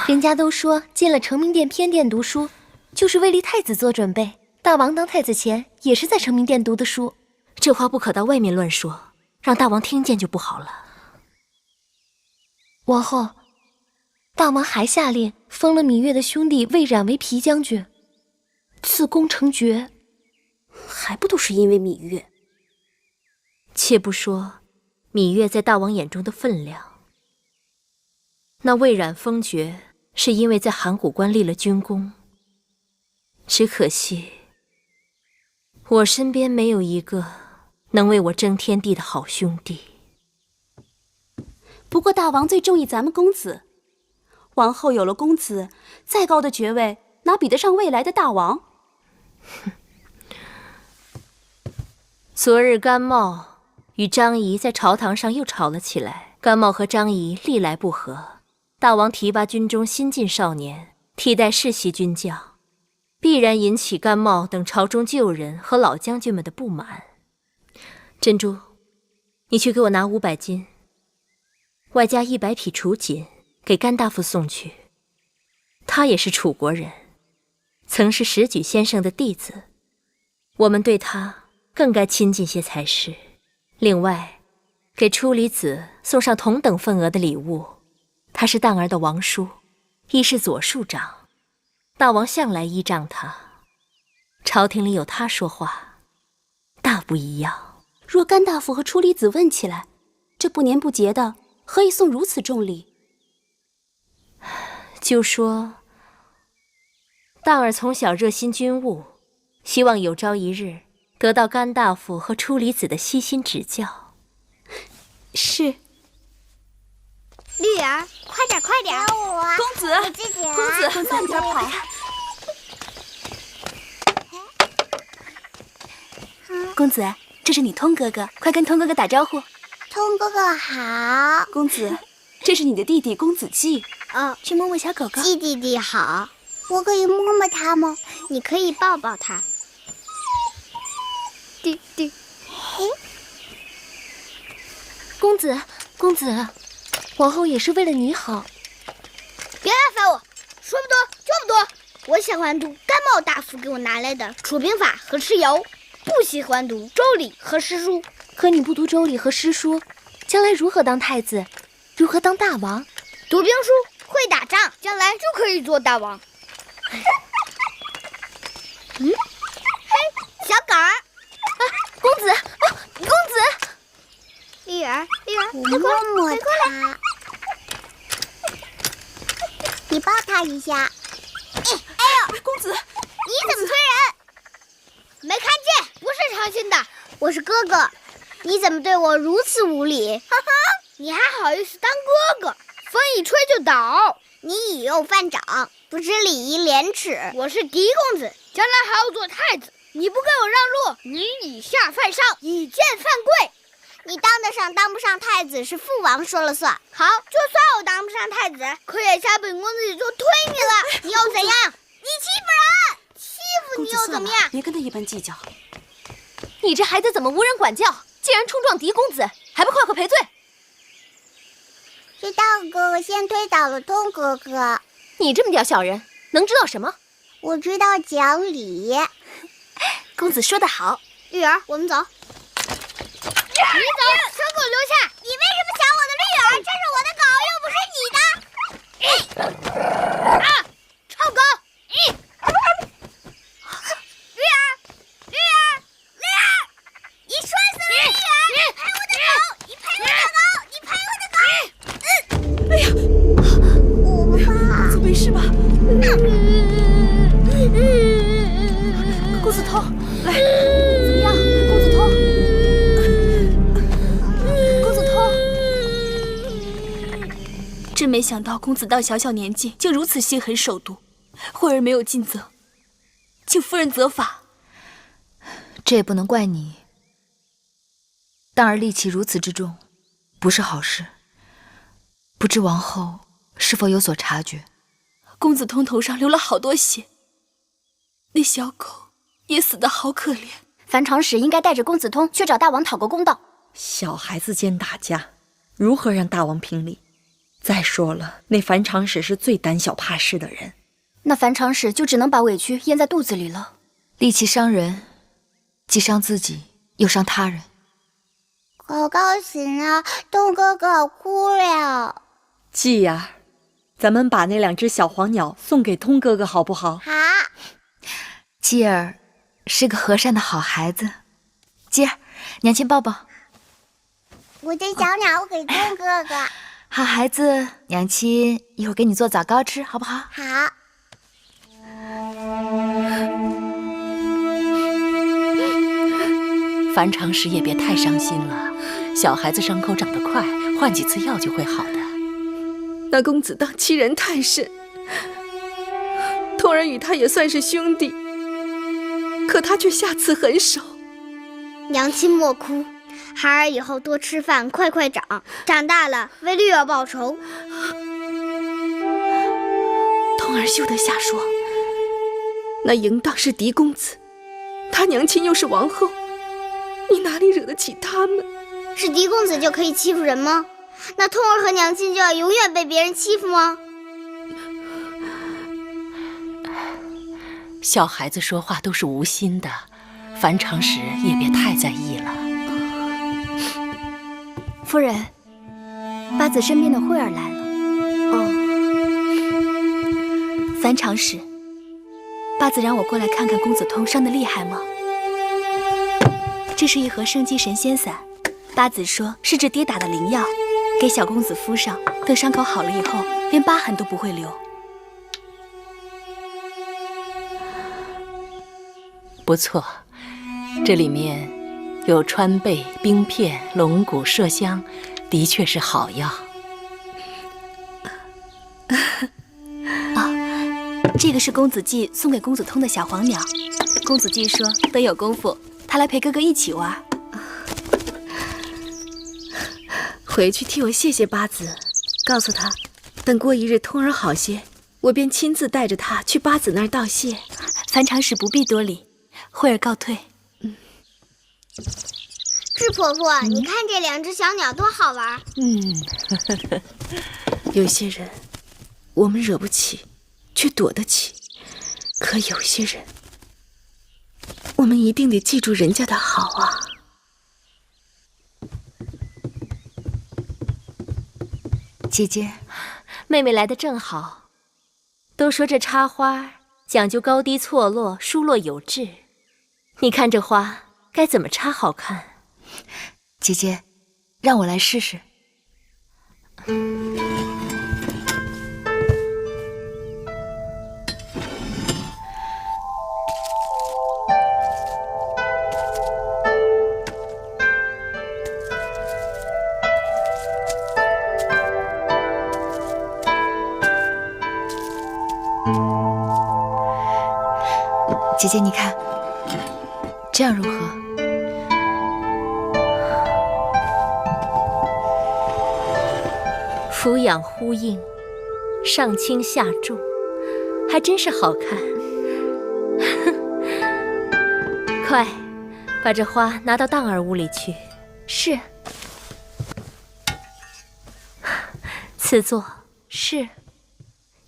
人家都说进了成明殿偏殿读书，就是为立太子做准备。大王当太子前也是在成明殿读的书。这话不可到外面乱说，让大王听见就不好了。王后，大王还下令封了芈月的兄弟魏冉为皮将军，赐功成爵，还不都是因为芈月？且不说芈月在大王眼中的分量，那魏冉封爵是因为在函谷关立了军功，只可惜我身边没有一个能为我争天地的好兄弟。不过大王最中意咱们公子，王后有了公子，再高的爵位哪比得上未来的大王？昨日甘茂与张仪在朝堂上又吵了起来，甘茂和张仪历来不和，大王提拔军中新进少年替代世袭军将，必然引起甘茂等朝中旧人和老将军们的不满。珍珠，你去给我拿500斤，外加100匹楚锦，给甘大夫送去。他也是楚国人，曾是石举先生的弟子，我们对他更该亲近些才是。另外，给初离子送上同等份额的礼物，他是荡儿的王叔，亦是左庶长，大王向来依仗他，朝廷里有他说话，大不一样。若甘大夫和初离子问起来，这不年不节的，何以送如此重礼？就说荡儿从小热心军务，希望有朝一日得到甘大夫和初离子的悉心指教。是。绿儿，快点快点！公子，公子，慢点跑。公子，这是你通哥哥，快跟通哥哥打招呼。通哥哥好。公子，这是你的弟弟公子季。去摸摸小狗狗。季弟弟好。我可以摸摸他吗？你可以抱抱他。弟弟。公子，公子，王后也是为了你好。别来烦我，说不多就不多。我喜欢读甘茂大夫给我拿来的《楚兵法》和《蚩尤》，不喜欢读《周礼》和诗书。可你不读周礼和诗书，将来如何当太子？如何当大王？读兵书，会打仗，将来就可以做大王。嘿，小狗儿，公子，公子，丽儿，快过来，快过来，你抱它一下。哎呦，公子，你怎么推人？没看见，不是诚心的。我是哥哥，你怎么对我如此无礼？哈哈，你还好意思当哥哥？风一吹就倒。你以右犯长，不知礼仪廉耻。我是嫡公子，将来还要做太子，你不给我让路，你以下犯上，以贱犯贵。你当得上当不上太子是父王说了算。好，就算我当不上太子，可眼下本公子也就推你了，你又怎样？你欺负人，欺负你又怎么样？别跟他一般计较。你这孩子怎么无人管教？竟然冲撞嫡公子，还不快快赔罪！是大哥哥先推倒了通哥哥。你这么点小人，能知道什么？我知道讲理。公子说得好。玉儿，我们走。你走，小狗留下。你为什么抢我的绿儿？这是我的狗，又不是你的。啊！臭狗！绿儿，绿儿，绿儿！你摔死了绿儿！你赔我的狗！你赔我的狗！你赔我的狗！哎呀，我怕。公子没事吧？公子头，来，怎么样？公子头。真没想到公子到小小年纪就如此心狠手毒，惠儿没有尽责，请夫人责罚。这也不能怪你。当儿戾气如此之重，不是好事。不知王后是否有所察觉？公子通头上流了好多血，那小狗也死得好可怜。樊长史应该带着公子通去找大王讨个公道。小孩子间打架，如何让大王评理？再说了，那樊长史是最胆小怕事的人，那樊长史就只能把委屈咽在肚子里了。戾气伤人，既伤自己，又伤他人。可高兴啊，东哥哥哭了。继儿，咱们把那2只小黄鸟送给通哥哥好不好？好。继儿是个和善的好孩子。继儿，娘亲抱抱。我的小鸟给东哥哥。好孩子，娘亲一会儿给你做枣糕吃，好不好？好。樊长史也别太伤心了，小孩子伤口长得快，换几次药就会好的。那公子当欺人太甚，童儿与他也算是兄弟，可他却下此狠手。娘亲莫哭，孩儿以后多吃饭，快快长，长大了为绿儿报仇。童儿休得瞎说。那淫荡是嫡公子，他娘亲又是王后，你哪里惹得起他们？是嫡公子就可以欺负人吗？那通儿和娘亲就要永远被别人欺负吗？小孩子说话都是无心的，樊长史也别太在意了。夫人，八子身边的惠儿来了。樊长史，八子让我过来看看公子通伤得厉害吗？这是一盒生肌神仙散，八子说是治跌打的灵药，给小公子敷上，等伤口好了以后，连疤痕都不会留。不错，这里面有川贝、冰片、龙骨、麝香，的确是好药。这个是公子季送给公子通的小黄鸟，公子季说等有功夫，他来陪哥哥一起玩。回去替我谢谢八子，告诉他，等过一日通儿好些，我便亲自带着他去八子那儿道谢。樊长史不必多礼，惠儿告退。智婆婆，你看这2只小鸟多好玩。有些人我们惹不起，却躲得起。可有些人，我们一定得记住人家的好啊。姐姐，妹妹来得正好。都说这插花讲究高低错落，疏落有致。你看这花该怎么插好看？姐姐，让我来试试。姐姐，你看，这样如何？俯仰呼应，上轻下重，还真是好看。快，把这花拿到当儿屋里去。是。赐座。是。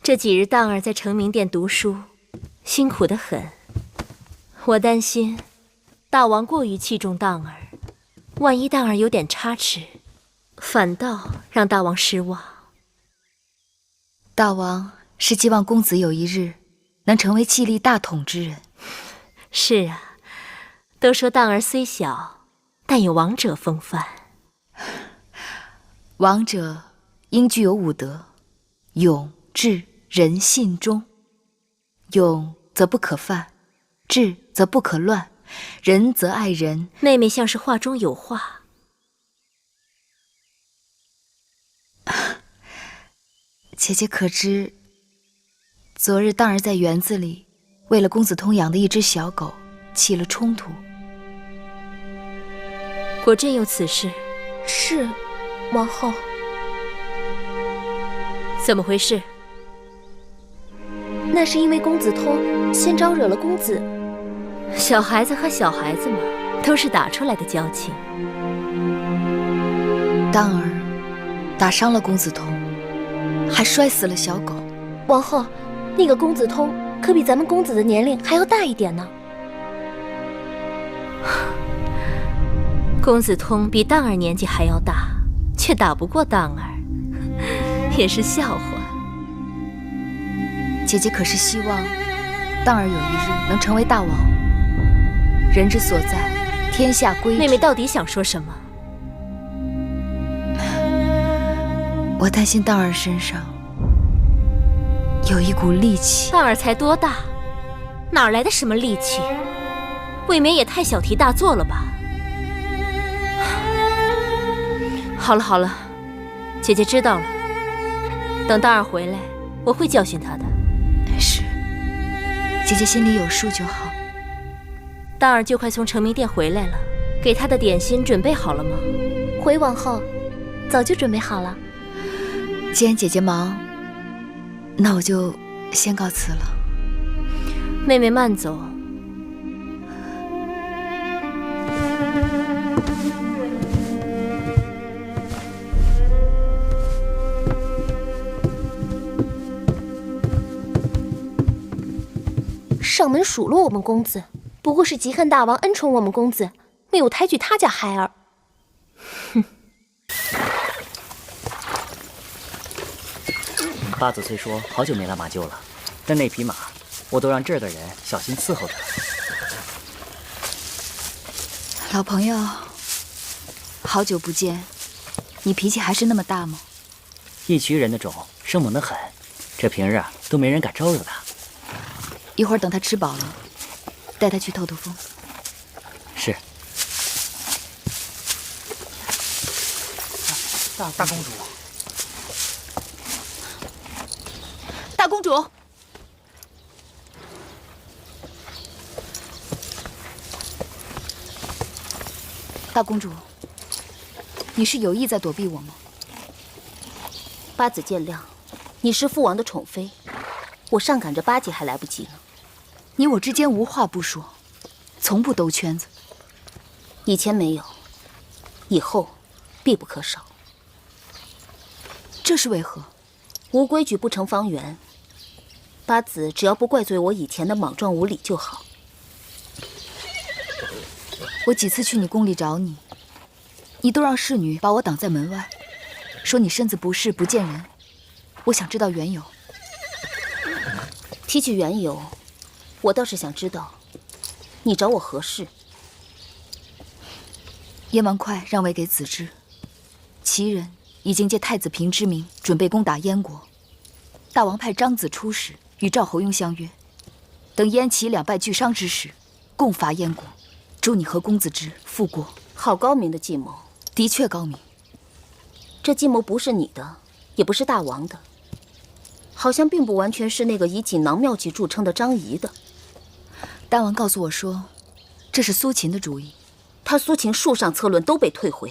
这几日当儿在成明殿读书，辛苦得很。我担心大王过于器重当儿，万一当儿有点差池，反倒让大王失望。大王是希望公子有一日能成为气力大统之人。是啊，都说当儿虽小，但有王者风范。王者应具有5德：勇、智、仁、信、忠。勇则不可犯，智则不可乱，仁则爱人。妹妹像是话中有话。姐姐可知，昨日当儿在园子里为了公子通养的一只小狗起了冲突。果真有此事？是，王后。怎么回事？那是因为公子通先招惹了公子。小孩子和小孩子嘛，都是打出来的交情。当儿打伤了公子通，还摔死了小狗。王后，那个公子通可比咱们公子的年龄还要大一点呢。公子通比当儿年纪还要大，却打不过当儿，也是笑话。姐姐可是希望当儿有一日能成为大王？人之所在，天下归之。妹妹到底想说什么？我担心当儿身上有一股戾气。当儿才多大，哪来的什么戾气？未免也太小题大做了吧。好了好了，姐姐知道了。等当儿回来，我会教训她的。是，姐姐心里有数就好。当儿就快从成明殿回来了，给她的点心准备好了吗？回王后，早就准备好了。既然姐姐忙，那我就先告辞了。妹妹慢走。上门数落我们公子，不过是极恨大王恩宠我们公子，没有抬举他家孩儿。哼！八子虽说好久没来马厩了，但那匹马我都让这儿的人小心伺候着。老朋友，好久不见，你脾气还是那么大吗？一区人的种生猛得很，这平日都没人敢招惹他。一会儿等他吃饱了，带他去透透风。是。大公主，大公主，大公主，你是有意在躲避我吗？八子见谅，你是父王的宠妃，我上赶着巴结还来不及呢。你我之间无话不说，从不兜圈子。以前没有，以后必不可少。这是为何？无规矩不成方圆。八子只要不怪罪我以前的莽撞无礼就好。我几次去你宫里找你，你都让侍女把我挡在门外，说你身子不适不见人。我想知道缘由。提起缘由，我倒是想知道，你找我何事？燕王哙让位给子之，齐人已经借太子平之名准备攻打燕国。大王派张子出使，与赵侯雍相约，等燕齐两败俱伤之时，共伐燕国。祝你和公子之复国。好高明的计谋，的确高明。这计谋不是你的，也不是大王的，好像并不完全是那个以锦囊妙计著称的张仪的。大王告诉我说，这是苏秦的主意。他苏秦数上策论都被退回，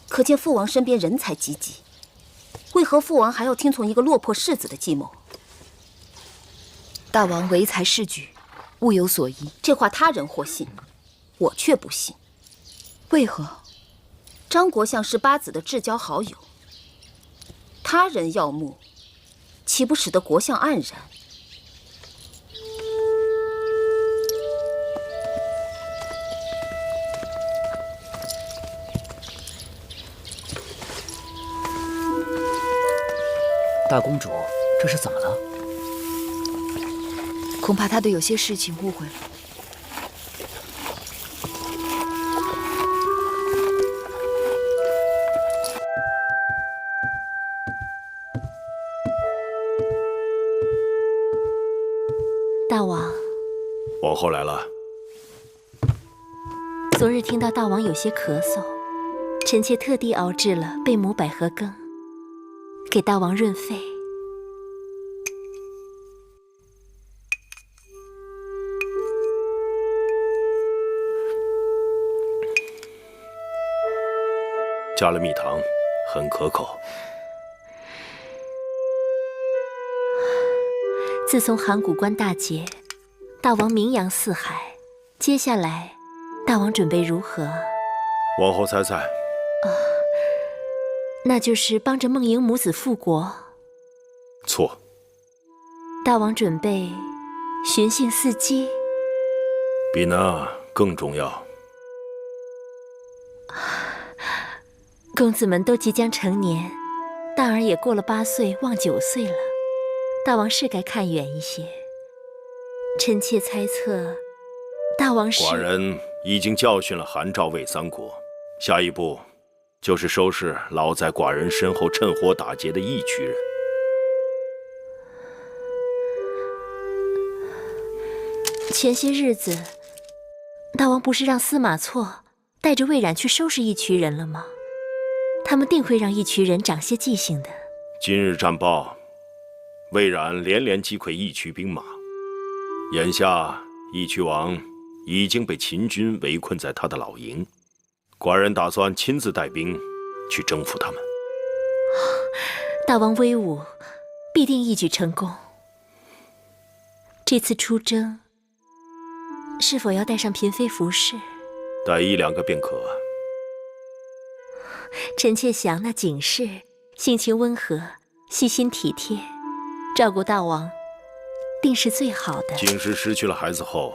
可见父王身边人才济济。为何父王还要听从一个落魄世子的计谋？大王唯才是举，物有所疑。这话他人或信，我却不信。为何？张国相是八子的至交好友，他人耀目，岂不使得国相黯然？大公主，这是怎么了？恐怕他对有些事情误会了。大王，王后来了。昨日听到大王有些咳嗽，臣妾特地熬制了贝母百合羹，给大王润肺。加了蜜糖，很可口。自从函谷关大捷，大王名扬四海，接下来大王准备如何？王后猜猜。那就是帮着梦莹母子复国。错。大王准备巡幸伺机。比那更重要。公子们都即将成年，大儿也过了8岁，望9岁了。大王是该看远一些。臣妾猜测，大王是……寡人已经教训了韩赵魏3国，下一步就是收拾老在寡人身后趁火打劫的义渠人。前些日子，大王不是让司马错带着魏冉去收拾义渠人了吗？他们定会让义渠人长些记性的。今日战报，魏冉连连击溃义渠兵马，眼下义渠王已经被秦军围困在他的老营，寡人打算亲自带兵去征服他们。大王威武，必定一举成功。这次出征，是否要带上嫔妃服侍？带1、2个便可。臣妾想那景氏性情温和，细心体贴，照顾大王，定是最好的。景氏失去了孩子后，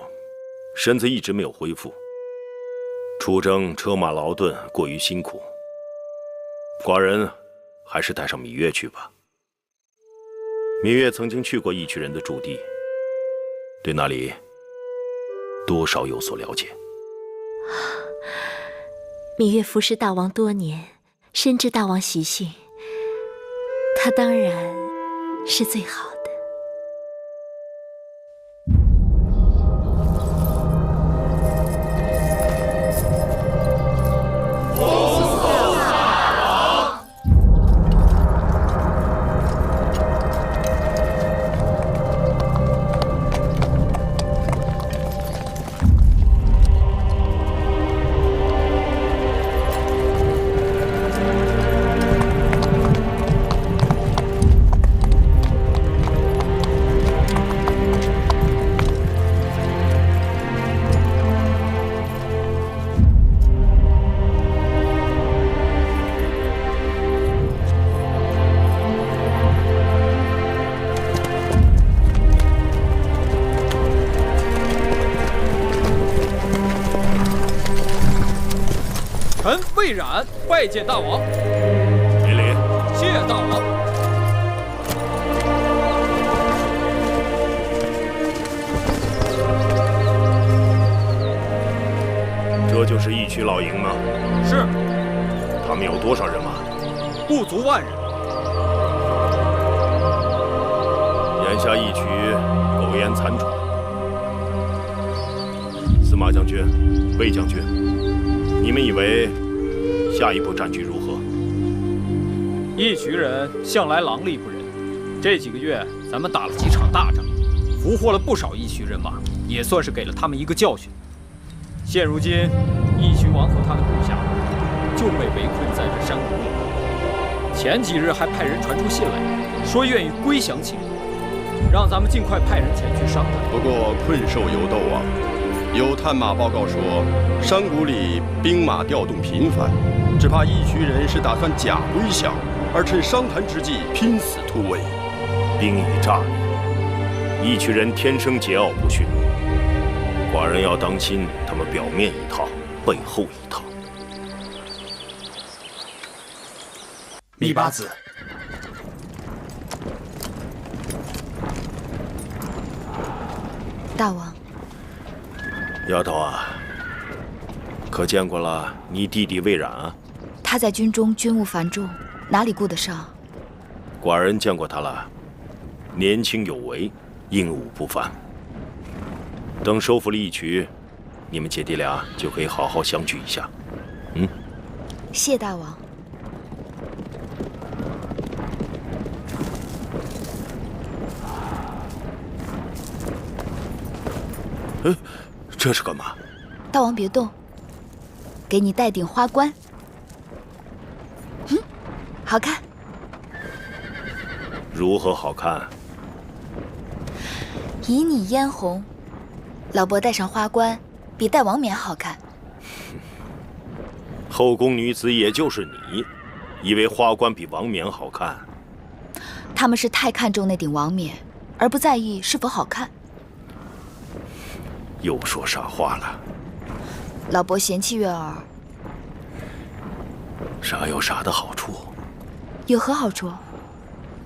身子一直没有恢复，出征车马劳顿，过于辛苦。寡人还是带上芈月去吧。芈月曾经去过义渠人的驻地，对那里多少有所了解。芈月服侍大王多年，深知大王习性，她当然是最好的。魏冉拜见大王。免礼。谢大王。这就是义渠老营吗？是。他们有多少人马？不足10000人。眼下义渠苟延残喘。司马将军、魏将军，你们以为下一步战局如何？义渠人向来狼戾不仁，这几个月咱们打了几场大仗，俘获了不少义渠人马，也算是给了他们一个教训。现如今，义渠王和他的部下就被围困在这山谷里。前几日还派人传出信来，说愿意归降秦国，让咱们尽快派人前去商谈。不过困兽犹斗啊，有探马报告说，山谷里兵马调动频繁，只怕义渠人是打算假归降，而趁商谈之际拼死突围。兵以诈立，义渠人天生桀骜不驯，寡人要当心他们表面一套，背后一套。密八子，大王，丫头啊，可见过了你弟弟魏冉啊？他在军中军务繁重，哪里顾得上？寡人见过他了，年轻有为，英武不凡。等收复了义渠，你们姐弟俩就可以好好相聚一下。谢大王。这是干嘛？大王别动，给你戴顶花冠。好看。如何好看？以你嫣红，老伯戴上花冠，比戴王冕好看。后宫女子也就是你，以为花冠比王冕好看？他们是太看重那顶王冕，而不在意是否好看。又说傻话了。老伯嫌弃月儿，傻有傻的好处。有何好处？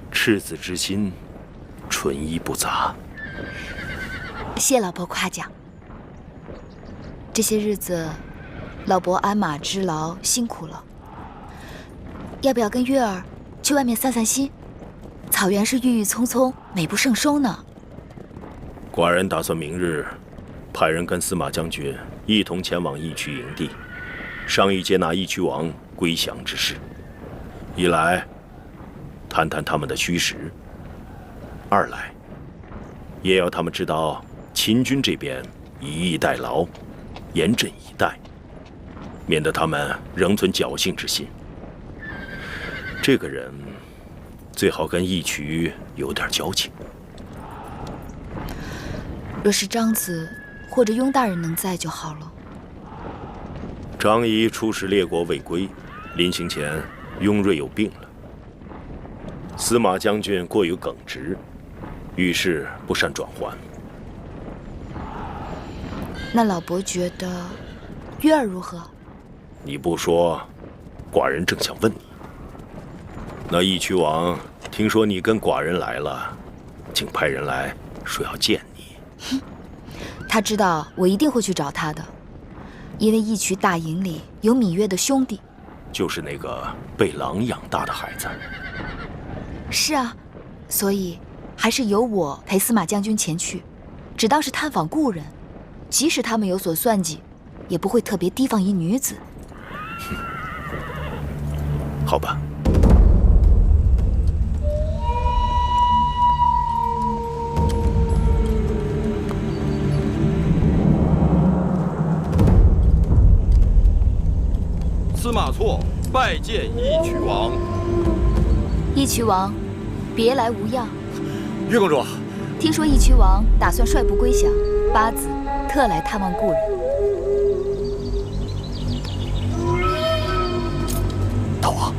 赤子之心，纯一不杂。谢老伯夸奖。这些日子，老伯鞍马织劳辛苦了。要不要跟月儿去外面散散心？草原是郁郁葱葱，美不胜收呢。寡人打算明日派人跟司马将军一同前往义渠营地，商议接纳义渠王归降之事。一来，谈谈他们的虚实；二来，也要他们知道秦军这边以逸待劳，严阵以待，免得他们仍存侥幸之心。这个人最好跟义渠有点交情。若是张子或者雍大人能在就好了。张仪出使列国未归，临行前雍瑞有病了。司马将军过于耿直，遇事不善转圜。那老伯觉得月儿如何？你不说，寡人正想问你。那义渠王听说你跟寡人来了，竟派人来说要见你。他知道我一定会去找他的，因为义渠大营里有芈月的兄弟，就是那个被狼养大的孩子。是啊，所以还是由我陪司马将军前去，只当是探访故人。即使他们有所算计，也不会特别提防一女子。好吧。司马错拜见义渠王。义渠王，别来无恙。月公主，听说义渠王打算率部归降，八子特来探望故人。大王，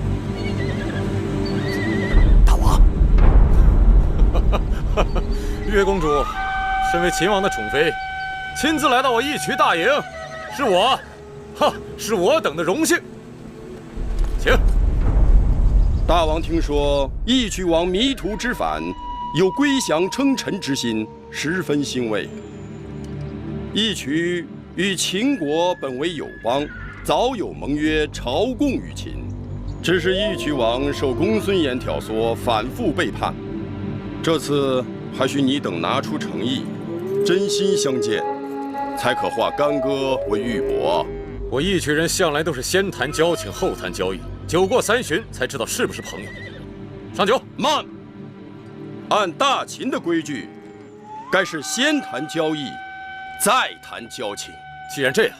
大王，月公主身为秦王的宠妃，亲自来到我义渠大营，是我等的荣幸。请。大王听说义渠王迷途知返，有归降称臣之心，十分欣慰。义渠与秦国本为友邦，早有盟约，朝贡于秦。只是义渠王受公孙衍挑唆，反复背叛。这次还需你等拿出诚意，真心相见，才可化干戈为玉帛。我义渠人向来都是先谈交情，后谈交易，酒过三巡才知道是不是朋友。上酒。慢。按大秦的规矩，该是先谈交易，再谈交情。既然这样，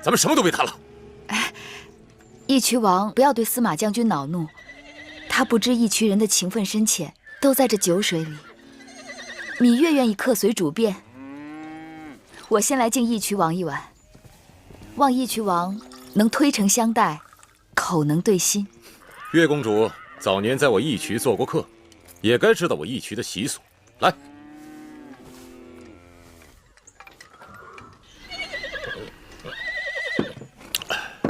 咱们什么都别谈了。义渠王不要对司马将军恼怒，他不知义渠人的情分深浅，都在这酒水里。芈月愿意客随主便，我先来敬义渠王一碗，望义渠王能推诚相待，口能对心。月公主早年在我义渠做过客，也该知道我义渠的习俗。来，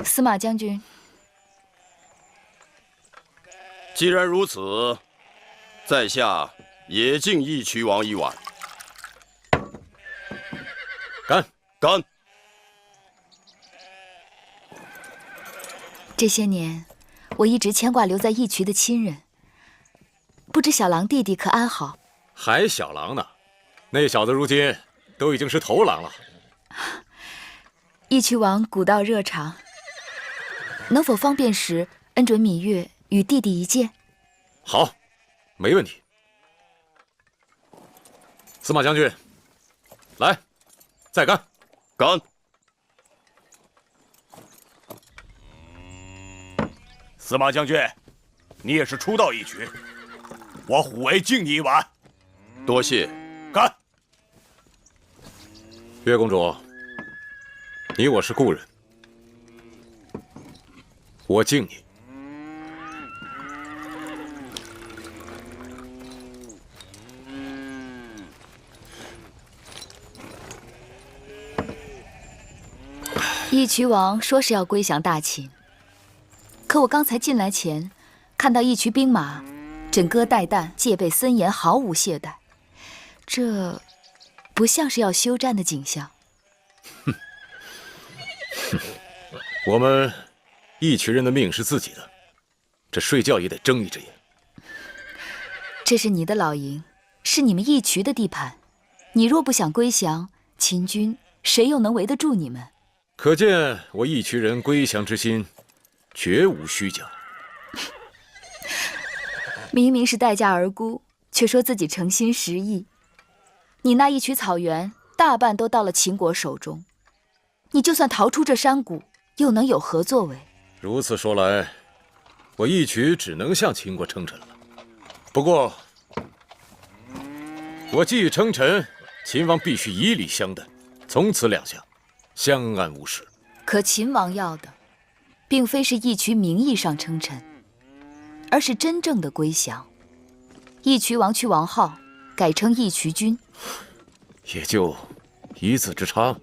司马将军，既然如此，在下也敬义渠王一碗。干！干！这些年，我一直牵挂留在义渠的亲人，不知小狼弟弟可安好？还小狼呢，那小子如今都已经是头狼了。义渠王古道热肠，能否方便时恩准芈月与弟弟一见？好，没问题。司马将军，来，再干！干！司马将军，你也是初到义渠，我虎为敬你一碗。多谢。干！月公主，你我是故人，我敬你。义渠王说是要归降大秦，可我刚才进来前，看到义渠兵马枕戈待旦，戒备森严，毫无懈怠，这不像是要休战的景象。我们义渠人的命是自己的，这睡觉也得睁一只眼。这是你的老营，是你们义渠的地盘，你若不想归降，秦军谁又能围得住你们？可见我义渠人归降之心绝无虚假。明明是待价而沽，却说自己诚心实意。你那义渠草原大半都到了秦国手中，你就算逃出这山谷，又能有何作为？如此说来，我义渠只能向秦国称臣了。不过，我既已称臣，秦王必须以礼相待，从此两下相安无事。可秦王要的，并非是义渠名义上称臣，而是真正的归降。义渠王去王号，改称义渠君，也就一字之差。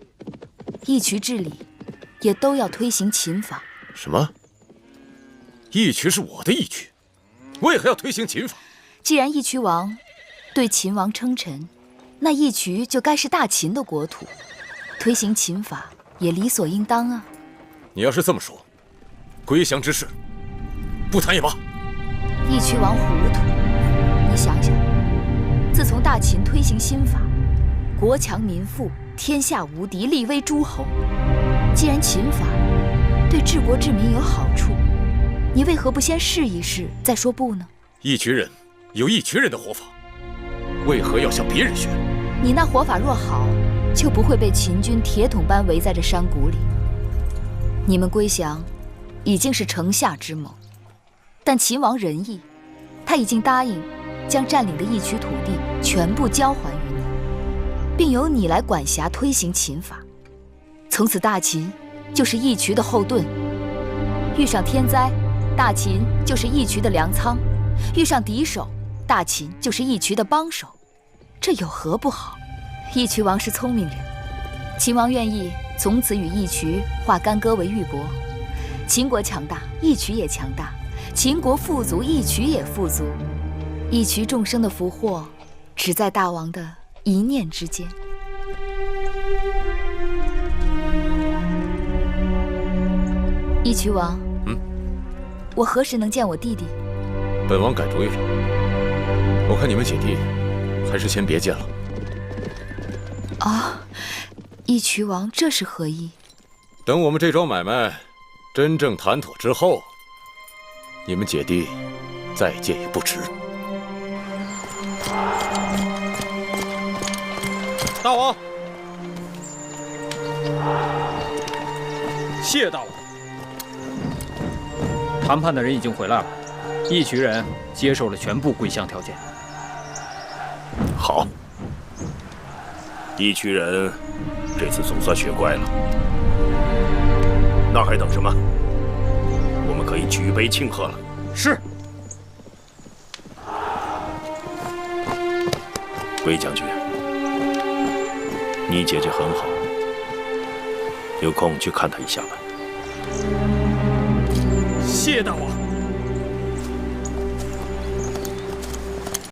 义渠治理也都要推行秦法。什么？义渠是我的义渠，为何要推行秦法？既然义渠王对秦王称臣，那义渠就该是大秦的国土，推行秦法也理所应当啊。你要是这么说，归降之事不谈也罢。义渠王糊涂，你想想，自从大秦推行新法，国强民富，天下无敌，立威诸侯。既然秦法对治国治民有好处，你为何不先试一试再说不呢？义渠人有义渠人的活法，为何要向别人学？你那活法若好，就不会被秦军铁桶般围在这山谷里。你们归降已经是城下之盟，但秦王仁义，他已经答应将占领的义渠土地全部交还于你，并由你来管辖推行秦法。从此大秦就是义渠的后盾，遇上天灾，大秦就是义渠的粮仓；遇上敌手，大秦就是义渠的帮手。这有何不好？义渠王是聪明人，秦王愿意从此与义渠化干戈为玉帛，秦国强大，义渠也强大；秦国富足，义渠也富足。义渠众生的福祸，只在大王的一念之间。义渠王，我何时能见我弟弟？本王改主意了，我看你们姐弟还是先别见了。啊，义渠王这是何意？等我们这桩买卖真正谈妥之后，你们姐弟再见也不迟。大王，谢大王。谈判的人已经回来了，义渠人接受了全部归降条件。好，义渠人这次总算学乖了。那还等什么？我们可以举杯庆贺了。是。魏将军，你姐姐很好，有空去看她一下吧。谢大王。